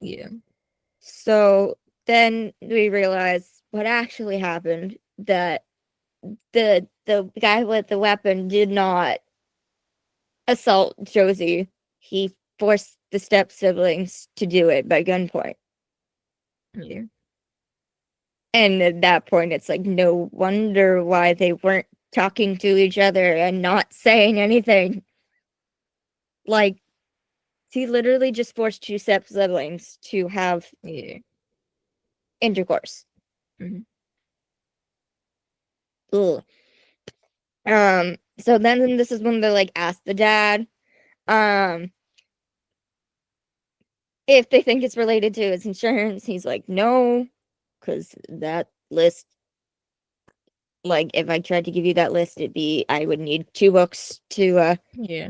yeah, So then we realize what actually happened, that the guy with the weapon did not assault Josie. He forced the step siblings to do it by gunpoint. yeah, And at that point, it's like no wonder why they weren't talking to each other and not saying anything. Like, he literally just forced two step siblings to have yeah. intercourse. Hmm. Ugh. So then this is when they like ask the dad, um, if they think it's related to his insurance. He's like, no, because that list, like, if I tried to give you that list, I would need two books to Yeah,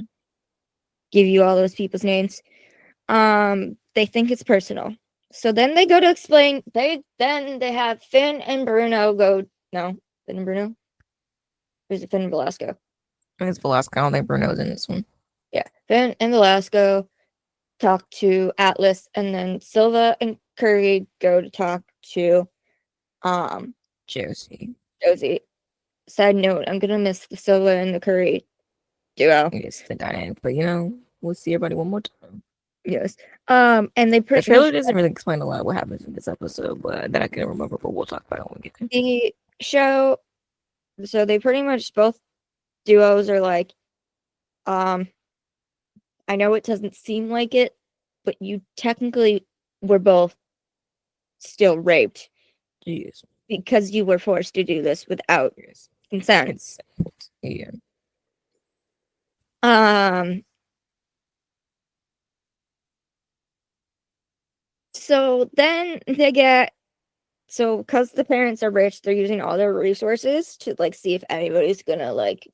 give you all those people's names. They think it's personal. So then they go to explain, they have Finn and Bruno go, no, Finn and Bruno? Who's it, Finn and Velasco? I think it's Velasco. I don't think Bruno's in this one. Yeah, Finn and Velasco talk to Atlas, and then Silva and Curry go to talk to um Josie. Josie. Side note, I'm gonna miss the Silva and the Curry duo. It's the dynamic, but we'll see everybody one more time. Yes. And they The pretty much trailer doesn't really explain a lot what happens in this episode, but that I can remember. But we'll talk about it when we get there. the show, so they pretty much both duos are like, um, I know it doesn't seem like it, but you technically were both still raped Yes, because you were forced to do this without yes, consent. it's yeah, Um, so then they get, so because the parents are rich, they're using all their resources to like see if anybody's gonna like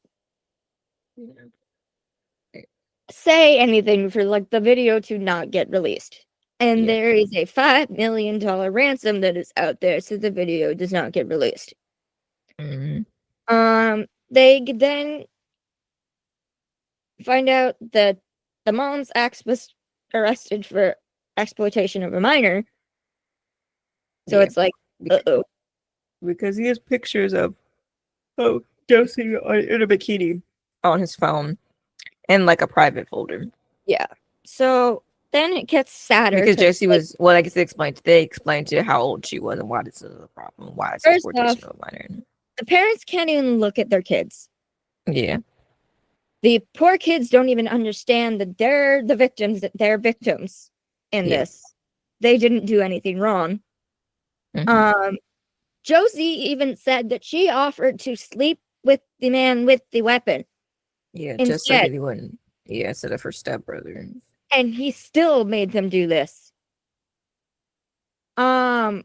yeah, say anything for like the video to not get released. And yeah. there is a $5 million ransom that is out there so the video does not get released. Mm-hmm. They then find out that the mom's ex was arrested for exploitation of a minor. So Yeah, it's like, Bec- uh-oh. because he has pictures of Josie in a bikini on his phone in like a private folder. Yeah. So then it gets sadder Because because, Josie like, was, well, I guess they explained to how old she was and why this is a problem, why it's first exploitation off, of a minor. the parents can't even look at their kids. Yeah, The poor kids don't even understand that they're the victims, that they're victims in yeah. this. They didn't do anything wrong. Hmm. Um, Josie even said that she offered to sleep with the man with the weapon Yeah, just so instead, that he wouldn't, yeah, instead of her stepbrother. and he still made them do this. Um,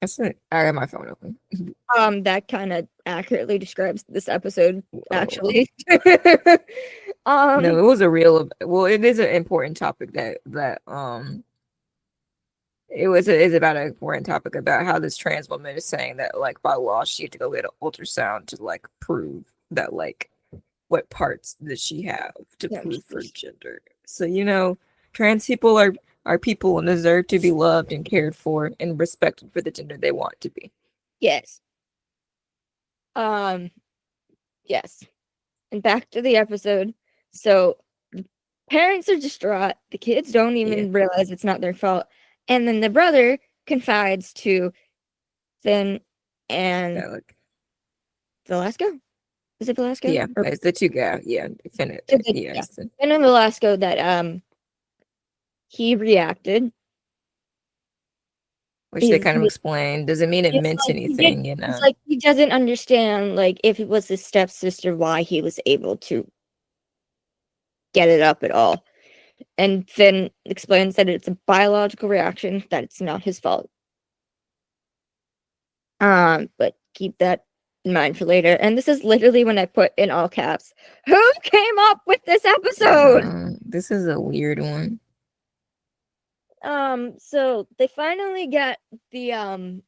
That's it. I got my phone open. that kind of accurately describes this episode, Oh. actually. No, um, it was a real, well, it is an important topic is about an important topic about how this trans woman is saying that like by law she had to go get an ultrasound to like prove that like what parts does she have to no, prove her gender. So trans people are people and deserve to be loved and cared for and respected for the gender they want to be. yes. Um, yes. And back to the episode. So Parents are distraught. The kids don't even realize it's not their fault. And then the brother confides to Finn and Velasco. Is it Velasco? Yeah, Or it's the two guys. Yeah, Finn. yeah. Finn and Velasco that he reacted. Which they kind of explained. Doesn't mean it meant like, anything, you It's know. like he doesn't understand, like, if it was his stepsister, why he was able to get it up at all. And Finn explains that it's a biological reaction, that it's not his fault. But keep that in mind for later. And this is literally when I put in all caps, who came up with this episode? This is a weird one. So they finally get the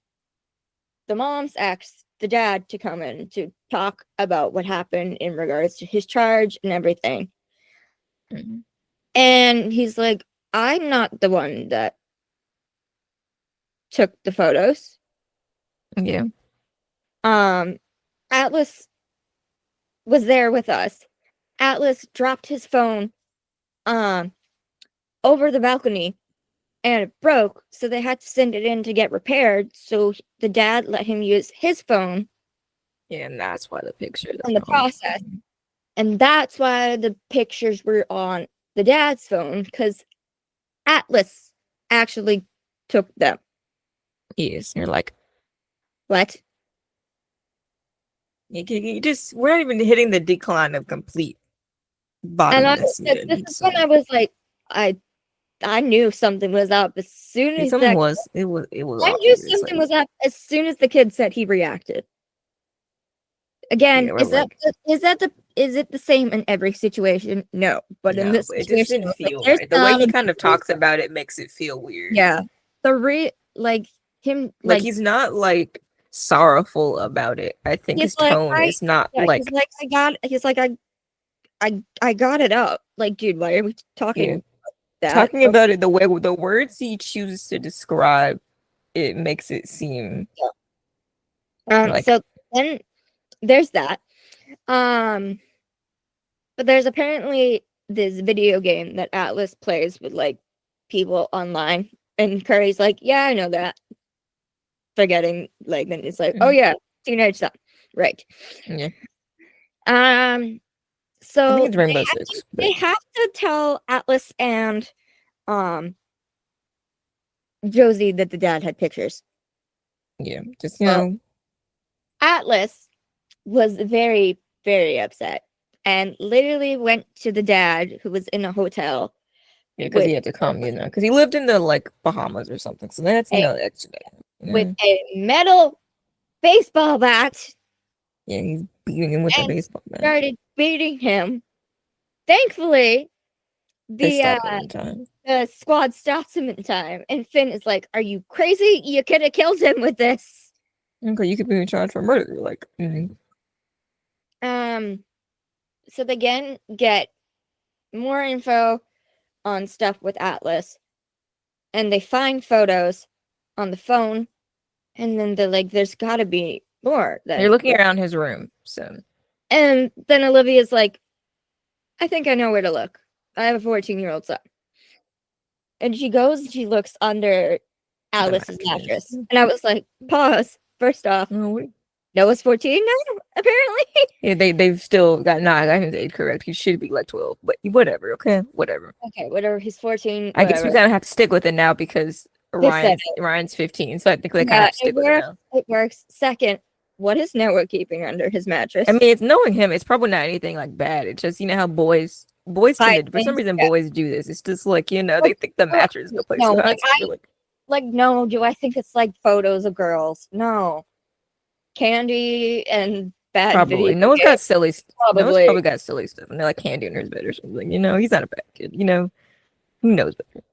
mom's ex, the dad, to come in to talk about what happened in regards to his charge and everything. Mm-hmm. And he's like, I'm not the one that took the photos. Yeah. Atlas was there with us. Atlas dropped his phone over the balcony and it broke, so they had to send it in to get repaired. So the dad let him use his phone. Yeah, and that's why the pictures in the process. And that's why the pictures were on the dad's phone, because Atlas actually took them. Yes, you're like, what? You just, we're not even hitting the decline of complete bottomless. This is when I was like, I knew something was up as soon as something was. It was. I knew something was up as soon as the kid said he reacted. Again, yeah, is it the same in every situation? No, but in this it situation, just didn't feel right. The way he kind of talks about it makes it feel weird. Yeah, him, like he's not like sorrowful about it. I think his tone is not like. He's like I got it up. Like, dude, why are we talking? Talking about it the way the words he chooses to describe it makes it seem. So then there's that. But there's apparently this video game that Atlas plays with like people online, and Curry's like, yeah, I know that. Forgetting, like, then it's like, oh yeah, teenage stuff, right? Yeah. So I think it's Rainbow Six. They have to tell Atlas and Josie that the dad had pictures. Yeah, just you know. Atlas was very, very upset and literally went to the dad, who was in a hotel. Yeah, because he had to come, because he lived in the like Bahamas or something. So that's extra. With a metal baseball bat. Yeah, he's beating him with a baseball bat. Started beating him. Thankfully, the squad stops him in time, and Finn is like, "Are you crazy? You could have killed him with this." Okay, you could be in charge for murder, like. So they again get more info on stuff with Atlas, and they find photos on the phone, and then they're like, "There's got to be more." They're looking around his room, so. And then Olivia's like, "I think I know where to look. I have a 14-year-old son." And she goes and she looks under Alice's mattress. And I was like, pause. First off, Noah's 14 now, apparently. Yeah, they've still got I got his age correct. He should be like 12, but whatever, okay? Whatever. Okay, whatever. He's 14. I guess we kind of have to stick with it now because Ryan's 15, so I think they kind of have to stick with it now. It works. Second, what is Noah keeping under his mattress? I mean, it's knowing him. It's probably not anything like bad. It's just, how boys tend to, for some reason, boys do this. It's just like, they think the mattress is the place to hide. No, do I think it's like photos of girls? No. Candy and bad probably. Noah's got silly stuff. Noah's probably got silly stuff. And they're like candy in his bed or something. He's not a bad kid. Who knows better?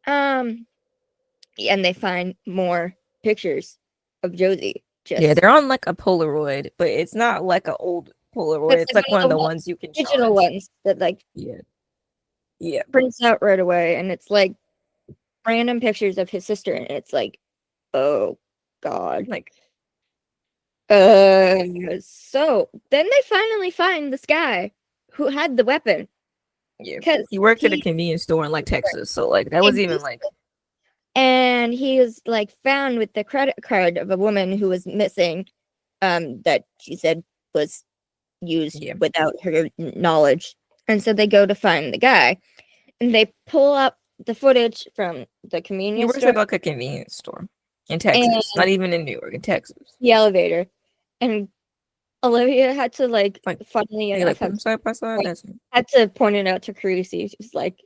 And they find more pictures of Josie. Yeah, they're on like a Polaroid, but it's not like an old Polaroid. It's like one of the ones you can digital ones that prints out right away, and it's like random pictures of his sister, and it's like, oh god, so then they finally find this guy who had the weapon. Yeah. because He worked at a he convenience store in like Texas, so like that was even like and he was like found with the credit card of a woman who was missing, that she said was used yeah. without her knowledge. And so they go to find the guy, and they pull up the footage from the He convenience works store at like a convenience store in and Texas, not even in New York, in Texas. the elevator. And Olivia had to like, Like funnily they like enough, put them side by side. That's had to point it out to Creasy. She was like,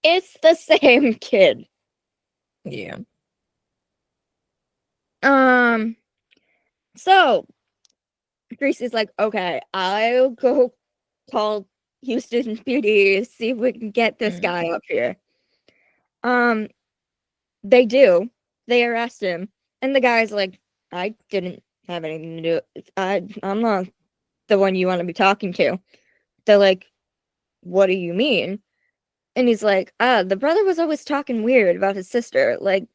"It's the same kid." yeah. Um. So Creasy's like, "Okay, I'll go call Houston PD, see if we can get this Mm. guy up here." Um. They do. They arrest him, and the guy's like, "I didn't have anything to do. I'm not the one you want to be talking to." They're like, "What do you mean?" And he's like, the brother was always talking weird about his sister. Like,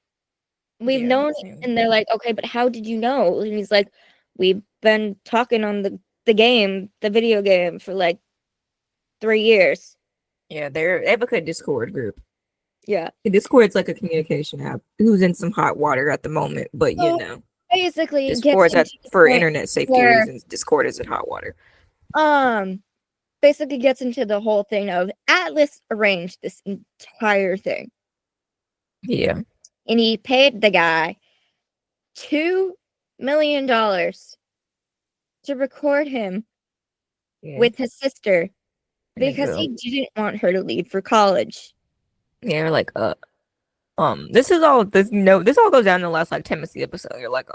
we've Yeah. known." Same. And they're like, "Okay, but how did you know?" And he's like, "We've been talking on the game, the video game, for like 3 years." Yeah, they have like a Discord group. Yeah. The Discord's like a communication app. Who's in some hot water at the moment, but you So know, basically it gets Discord's at into the for point internet safety where reasons. Discord is in hot water. um basically gets into the whole thing of Atlas arranged this entire thing. Yeah. And he paid the guy $2 million to record him Yeah. with his sister And they because go. he didn't want her to leave for college. Yeah, like this is all this this all goes down in the last like 10 minutes of the episode. You're like,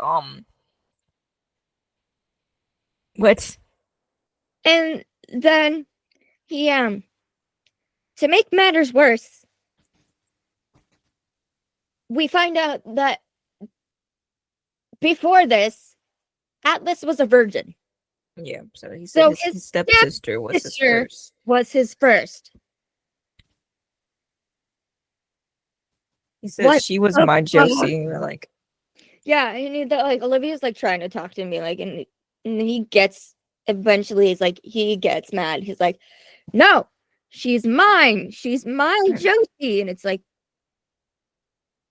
what? And then he to make matters worse, we find out that before this, Atlas was a virgin. Yeah, so he said So his, his his stepsister was his stepsister first. was his first. He says What she was the my fuck? Josie. And we're like, Yeah, and like Olivia's like trying to talk to me, like, and he gets eventually he's like he gets mad. He's like, "No, she's mine. She's my Josie." And it's like,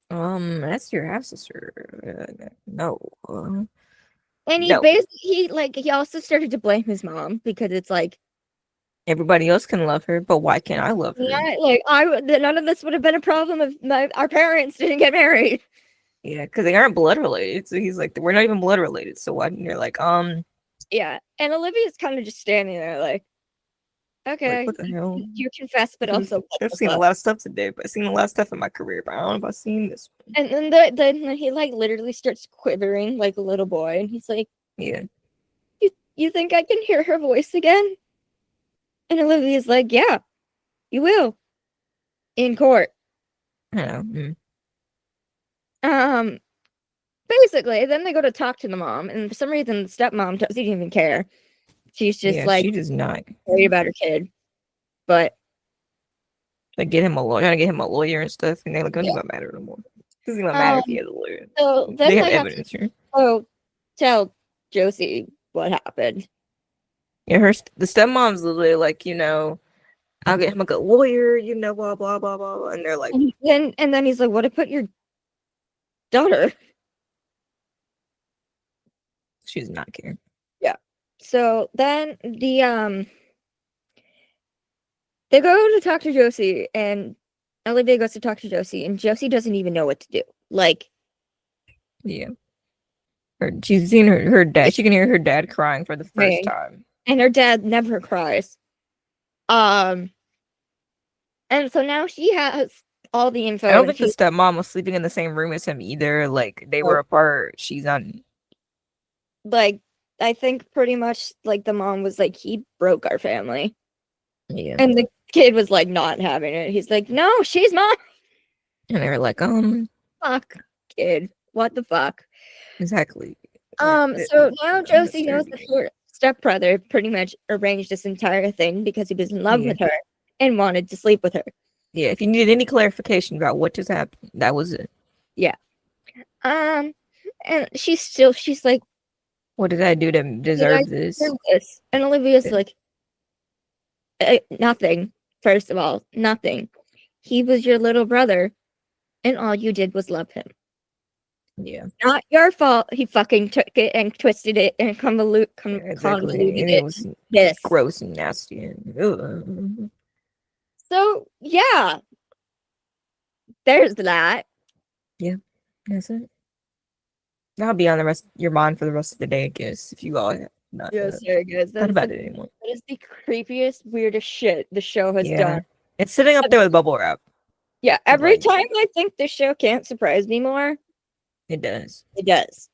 that's your half sister. No, and he no. basically he also started to blame his mom because it's like, Everybody else can love her, but why can't I love her? yeah, like none of this would have been a problem if our parents didn't get married. Yeah, because they aren't blood related. So he's like, we're not even blood related. So why? And you're Yeah, and Olivia's kind of just standing there like, like okay, what the hell? you confess, but also what I've the seen a fuck? lot of stuff today, but I've seen a lot of stuff in my career, but I don't know if I've seen this one. And then he like literally starts quivering like a little boy, and he's like, Yeah, you think I can hear her voice again?" And Olivia's like, "Yeah, you will in court." I know. Um, Basically, then they go to talk to the mom, and for some reason, the stepmom doesn't even care. She's just Yeah, like she does not. worried about her kid. But Like get him a lawyer, trying to get him a lawyer and stuff, and they're like, don't yeah, even matter no more. Doesn't even matter um, if he has a lawyer. so They then have they have to evidence here. tell Josie what happened. Yeah, the stepmom's literally like, I'll get him like a lawyer, blah blah blah blah, blah. And they're like, And then he's like, "What about your daughter?" she does not care. Yeah. So then they go to talk to Josie, and Olivia goes to talk to Josie, and Josie doesn't even know what to do. Like, Yeah, she's seen her dad. She can hear her dad crying for the first right. time. And her dad never cries. Um, and so now she has all the I info, don't and think the she's stepmom was sleeping in the same room as him either. Like they were like, apart. She's on. like, I think pretty much like the mom was like, "He broke our family," Yeah, and the kid was like not having it. He's like, "No, she's mine." and they were like, Fuck, kid, what the fuck? exactly. So now Josie knows that Disturbing. her stepbrother pretty much arranged this entire thing because he was in love Yeah. with her and wanted to sleep with her. Yeah, if you needed any clarification about what just happened, that was it. Yeah. And she's like, What did I do to "Did I deserve this? deserve this?" And Olivia's like, nothing. First of all, nothing. He was your little brother, and all you did was love him. Yeah, Not your fault. He fucking took it and twisted it and exactly. convoluted And it it. was This. gross and nasty. And, ugh. So yeah, there's that. Yeah, that's it. That'll be on the rest your mind for the rest of the day, I guess, if you all have not Yes, there it goes. thought about it anymore. That is the creepiest, weirdest shit the show has done. Yeah. It's sitting up there with bubble wrap. Yeah, every Like, time I think the show can't surprise me more, it does. it does.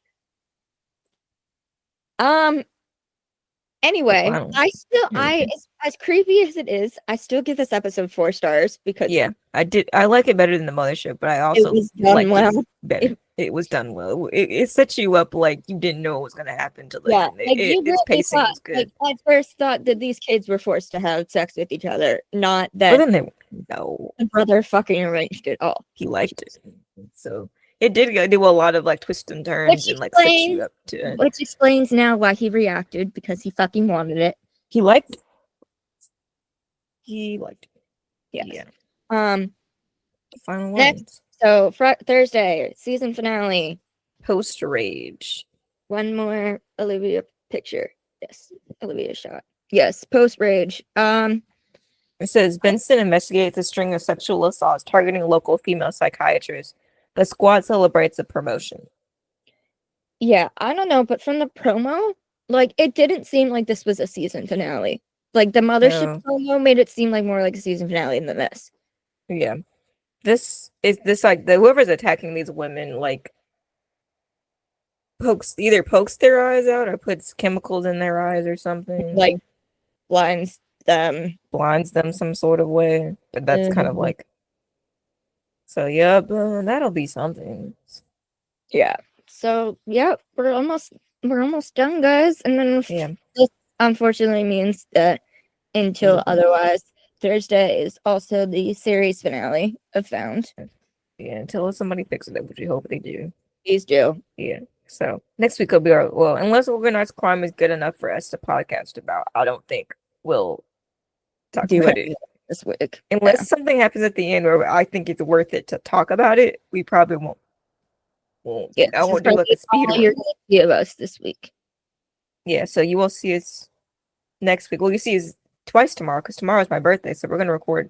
Um. The Anyway, final. I as creepy as it is, I still give this episode 4 stars because Yeah, I did. I like it better than the mothership, but I it also was done liked it well. better. It, It was done well. It sets you up like you didn't know what was gonna happen to the yeah, end. like you Its really pacing thought, was like good. I first thought that these kids were forced to have sex with each other, not But that then they no, the brother fucking arranged it all. he liked it. So it did do a lot of like twists and Which turns and like sets you explains, up to. which explains now why he reacted because he fucking wanted it. He liked. He liked it. Yes. Yeah. Um. The final Next, lines. so Thursday season finale. Post rage. One more Olivia picture. Yes, Olivia shot. Yes, post rage. It says Benson investigates a string of sexual assaults targeting local female psychiatrists. The squad celebrates a promotion. Yeah, I don't know, but from the promo, like it didn't seem like this was a season finale. Like the mothership No, promo made it seem like more like a season finale than this. yeah. This is this like the whoever's attacking these women like pokes their eyes out or puts chemicals in their eyes or something, Like blinds them. blinds them some sort of way. But that's kind of Mhm. like so. Yep, that'll be something. Yeah. So yeah, we're almost done, guys. And then Yeah. this unfortunately means that until Mhm. otherwise, Thursday is also the series finale of Found. Yeah, until somebody fixes it, which we hope they do. Please do. Yeah. So next week will be our well, unless organized crime is good enough for us to podcast about, I don't think we'll talk Do about it it. this week. Yeah. Unless something happens at the end where I think it's worth it to talk about it, we probably won't. Yeah, I this is won't do like a probably speed all you're run. gonna see of us this week. Yeah, so you will see us next week. Well, you see us twice tomorrow because tomorrow's my birthday, so we're gonna record.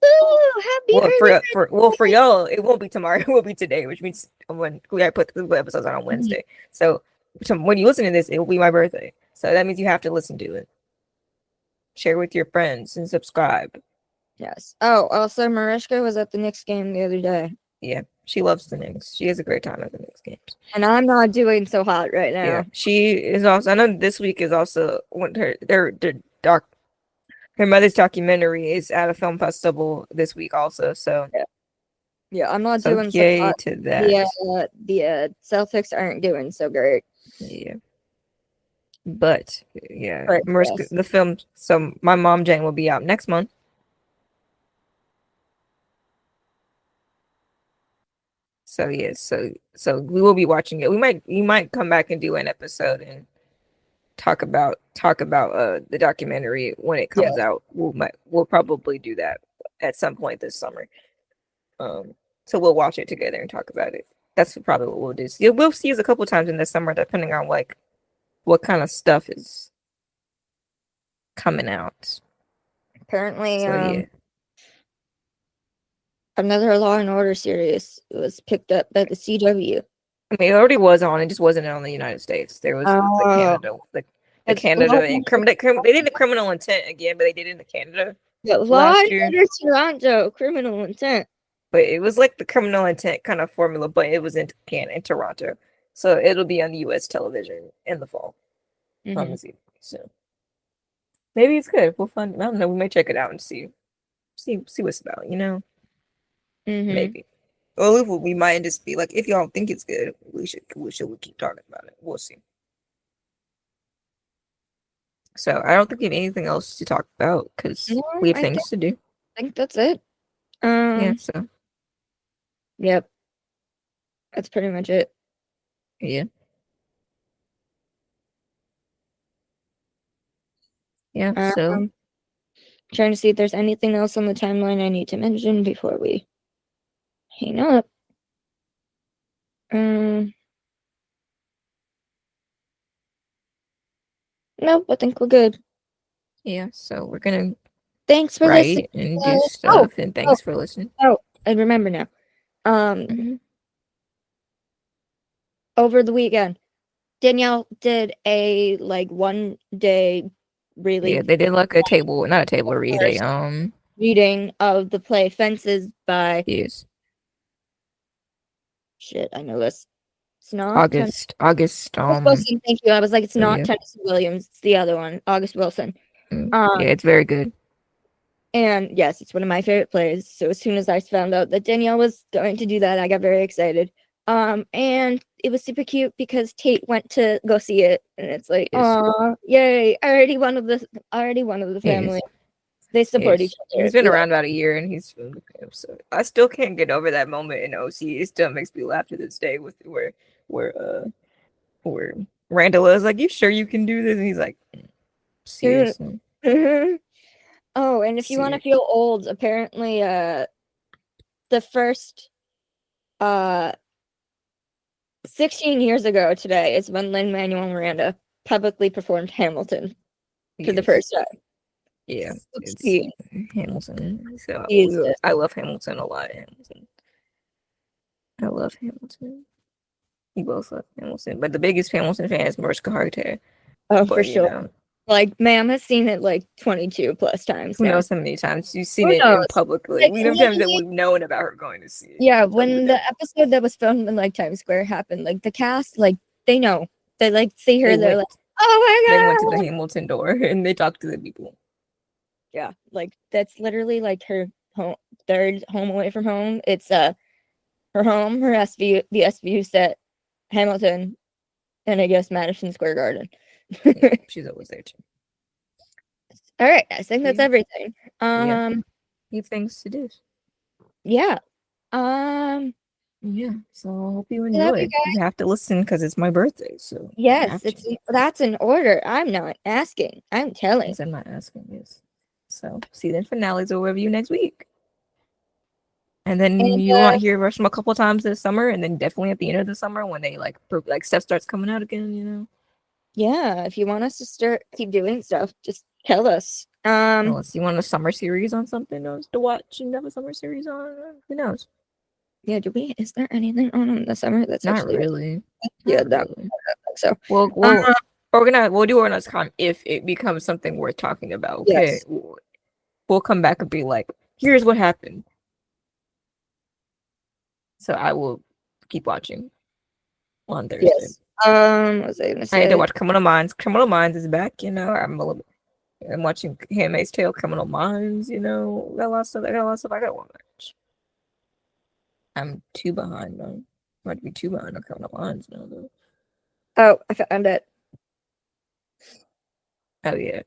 Ooh, happy Well, for birthday! y'all, it won't be tomorrow. It will be today, which means when I put the episodes on Mhm. Wednesday. So when you listen to this, it will be my birthday. So that means you have to listen to it. Share with your friends and subscribe. Yes. Oh, also Mariska was at the Knicks game the other day. Yeah, she loves the Knicks. She has a great time at the Knicks games. And I'm not doing so hot right Yeah, now. she is also. I know this week is also when their doc her mother's documentary is at a film festival this week also. So Yeah. Yeah, I'm not so doing so yay hot. to that. The Celtics aren't doing so great. Yeah, but yeah, But Mariska, yes. the film. So my mom Jane will be out next month. So yes, so we will be watching it. We might come back and do an episode and talk about the documentary when it Yeah. comes out. We'll probably do that at some point this summer. So we'll watch it together and talk about it. That's probably what we'll do. So we'll see us a couple times in the summer, depending on like what kind of stuff is coming out. Apparently, So yeah, another Law and Order series was picked up by the CW. I mean it already was on. It just wasn't on the United States. There was the Oh, Canada, the it's Law Canada and and Order, they did the criminal intent again, but they did it in the Canada yeah, Law last and year. Order Toronto, Criminal Intent. But it was like the criminal intent kind of formula, but it was in Toronto. So it'll be on the US television in the fall on Mm-hmm. this evening. So maybe it's good. We'll find I don't know, we may check it out and see what's about, you know? Mm-hmm. Maybe. Or if we might just be like, if y'all think it's good, we keep talking about it. We'll see. So I don't think we have anything else to talk about because No, we have I things to do. think that's it. Yeah, so Yep, that's pretty much it. yeah. Yeah, so Um, Trying to see if there's anything else on the timeline I need to mention before we hang up. Nope, I think we're good. Yeah, so we're gonna Thanks for listening. write and do Oh, stuff, and thanks for listening. I remember now. Over the weekend, Danielle did a like 1 day really Yeah, they did like a table, not a table read, a reading of the play Fences by yes, shit, I know this. It's not August, Wilson, thank you. I was like, it's so not yeah. Tennessee Williams, it's the other one, August Wilson. Yeah, it's very good. And yes, it's one of my favorite plays. So as soon as I found out that Danielle was going to do that, I got very excited. And it was super cute because Tate went to go see it, and it's like, Yes. oh, yay! Already one of the family. Yes. They support each other. He's been around about a year, and he's filmed with him. So I still can't get over that moment in OC. It still makes me laugh to this day with where Randall is like, "You sure you can do this?" And he's like, "Seriously." Oh, and if you want to feel old, apparently, the first 16 years ago today is when Lin-Manuel Miranda publicly performed Hamilton for the first time. Yeah, 16. it's Hamilton. So Jesus. I love Hamilton a lot. I love Hamilton. We both love Hamilton, but the biggest Hamilton fan is Mariska Hargitay. Oh, But, for sure. Like, ma'am has seen it like 22 plus times. Who now. knows how many times you've seen it in publicly? Like, we know times that we've known about her going to see it. Yeah, when the episode that was filmed in like Times Square happened, like the cast, like they know. They like see her, they're like, oh my god. They went to the Hamilton door and they talked to the people. Yeah, like that's literally like her third home away from home. It's her home, her SVU, the SVU set, Hamilton, and I guess Madison Square Garden. She's always there too. All right, I think that's everything. Few things to do. Yeah. Yeah. So I hope you enjoy. You have to listen because it's my birthday. So yes, that's an order. I'm not asking. I'm telling. Yes, I'm not asking. Yes. So season finales will review next week. And then you might hear us from a couple times this summer, and then definitely at the end of the summer when they like stuff starts coming out again, you know. Yeah, if you want us to keep doing stuff, just tell us. Unless you want a summer series on something else to watch and have a summer series on, who knows? Yeah, is there anything on in the summer that's not actually really? Yeah, not really. So we'll do our next time if it becomes something worth talking about. Okay, yes. We'll come back and be like, here's what happened. So I will keep watching on Thursday. Yes. What was I gonna say? I need to watch Criminal Minds. Criminal Minds is back. You know, I'm watching Handmaid's Tale, Criminal Minds. You know, got a lot of stuff. I gotta watch. I'm too behind though. I'm about to be too behind on Criminal Minds now though. Oh, I found it. Oh yeah.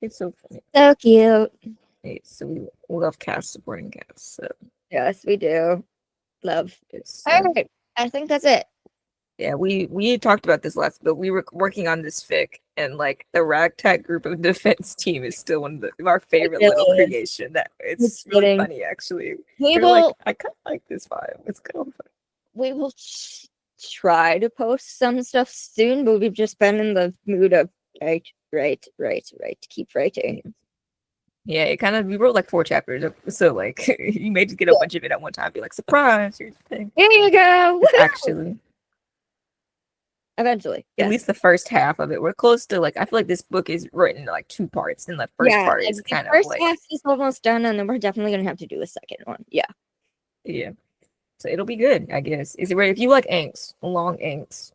It's so funny. So cute. Hey, so we love cast supporting cast. So. Yes, we do. Love. All right, I think that's it. Yeah, we talked about this last, but we were working on this fic, and like the ragtag group of defense team is still one of our favorite little creation. That it's really funny actually. I kind of like this vibe. It's kind of fun. We will try to post some stuff soon, but we've just been in the mood of right. Keep writing. Yeah, it kind of we wrote like 4 chapters, so like you may just get a bunch of it at one time. Be like, surprise! Here's the thing. Here you go. Actually. Eventually, at least the first half of it. We're close to like I feel like this book is written like 2 parts, and the first part is kind of like first half is almost done, and then we're definitely gonna have to do a second one. Yeah. So it'll be good, I guess. Is it ready? If you like angst, long angst,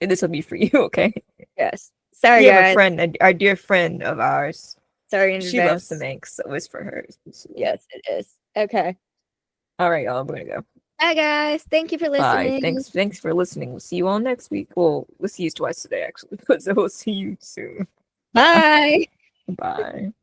this will be for you. Okay. Yes. Sorry, guys. We have a friend, our dear friend of ours. Sorry, she loves some angst, so it's for her. Yes, it is. Okay. All right, y'all. I'm gonna go. Bye, guys. Thank you for listening. Bye. Thanks for listening. We'll see you all next week. Well, we'll see you twice today, actually. So we'll see you soon. Bye. Bye.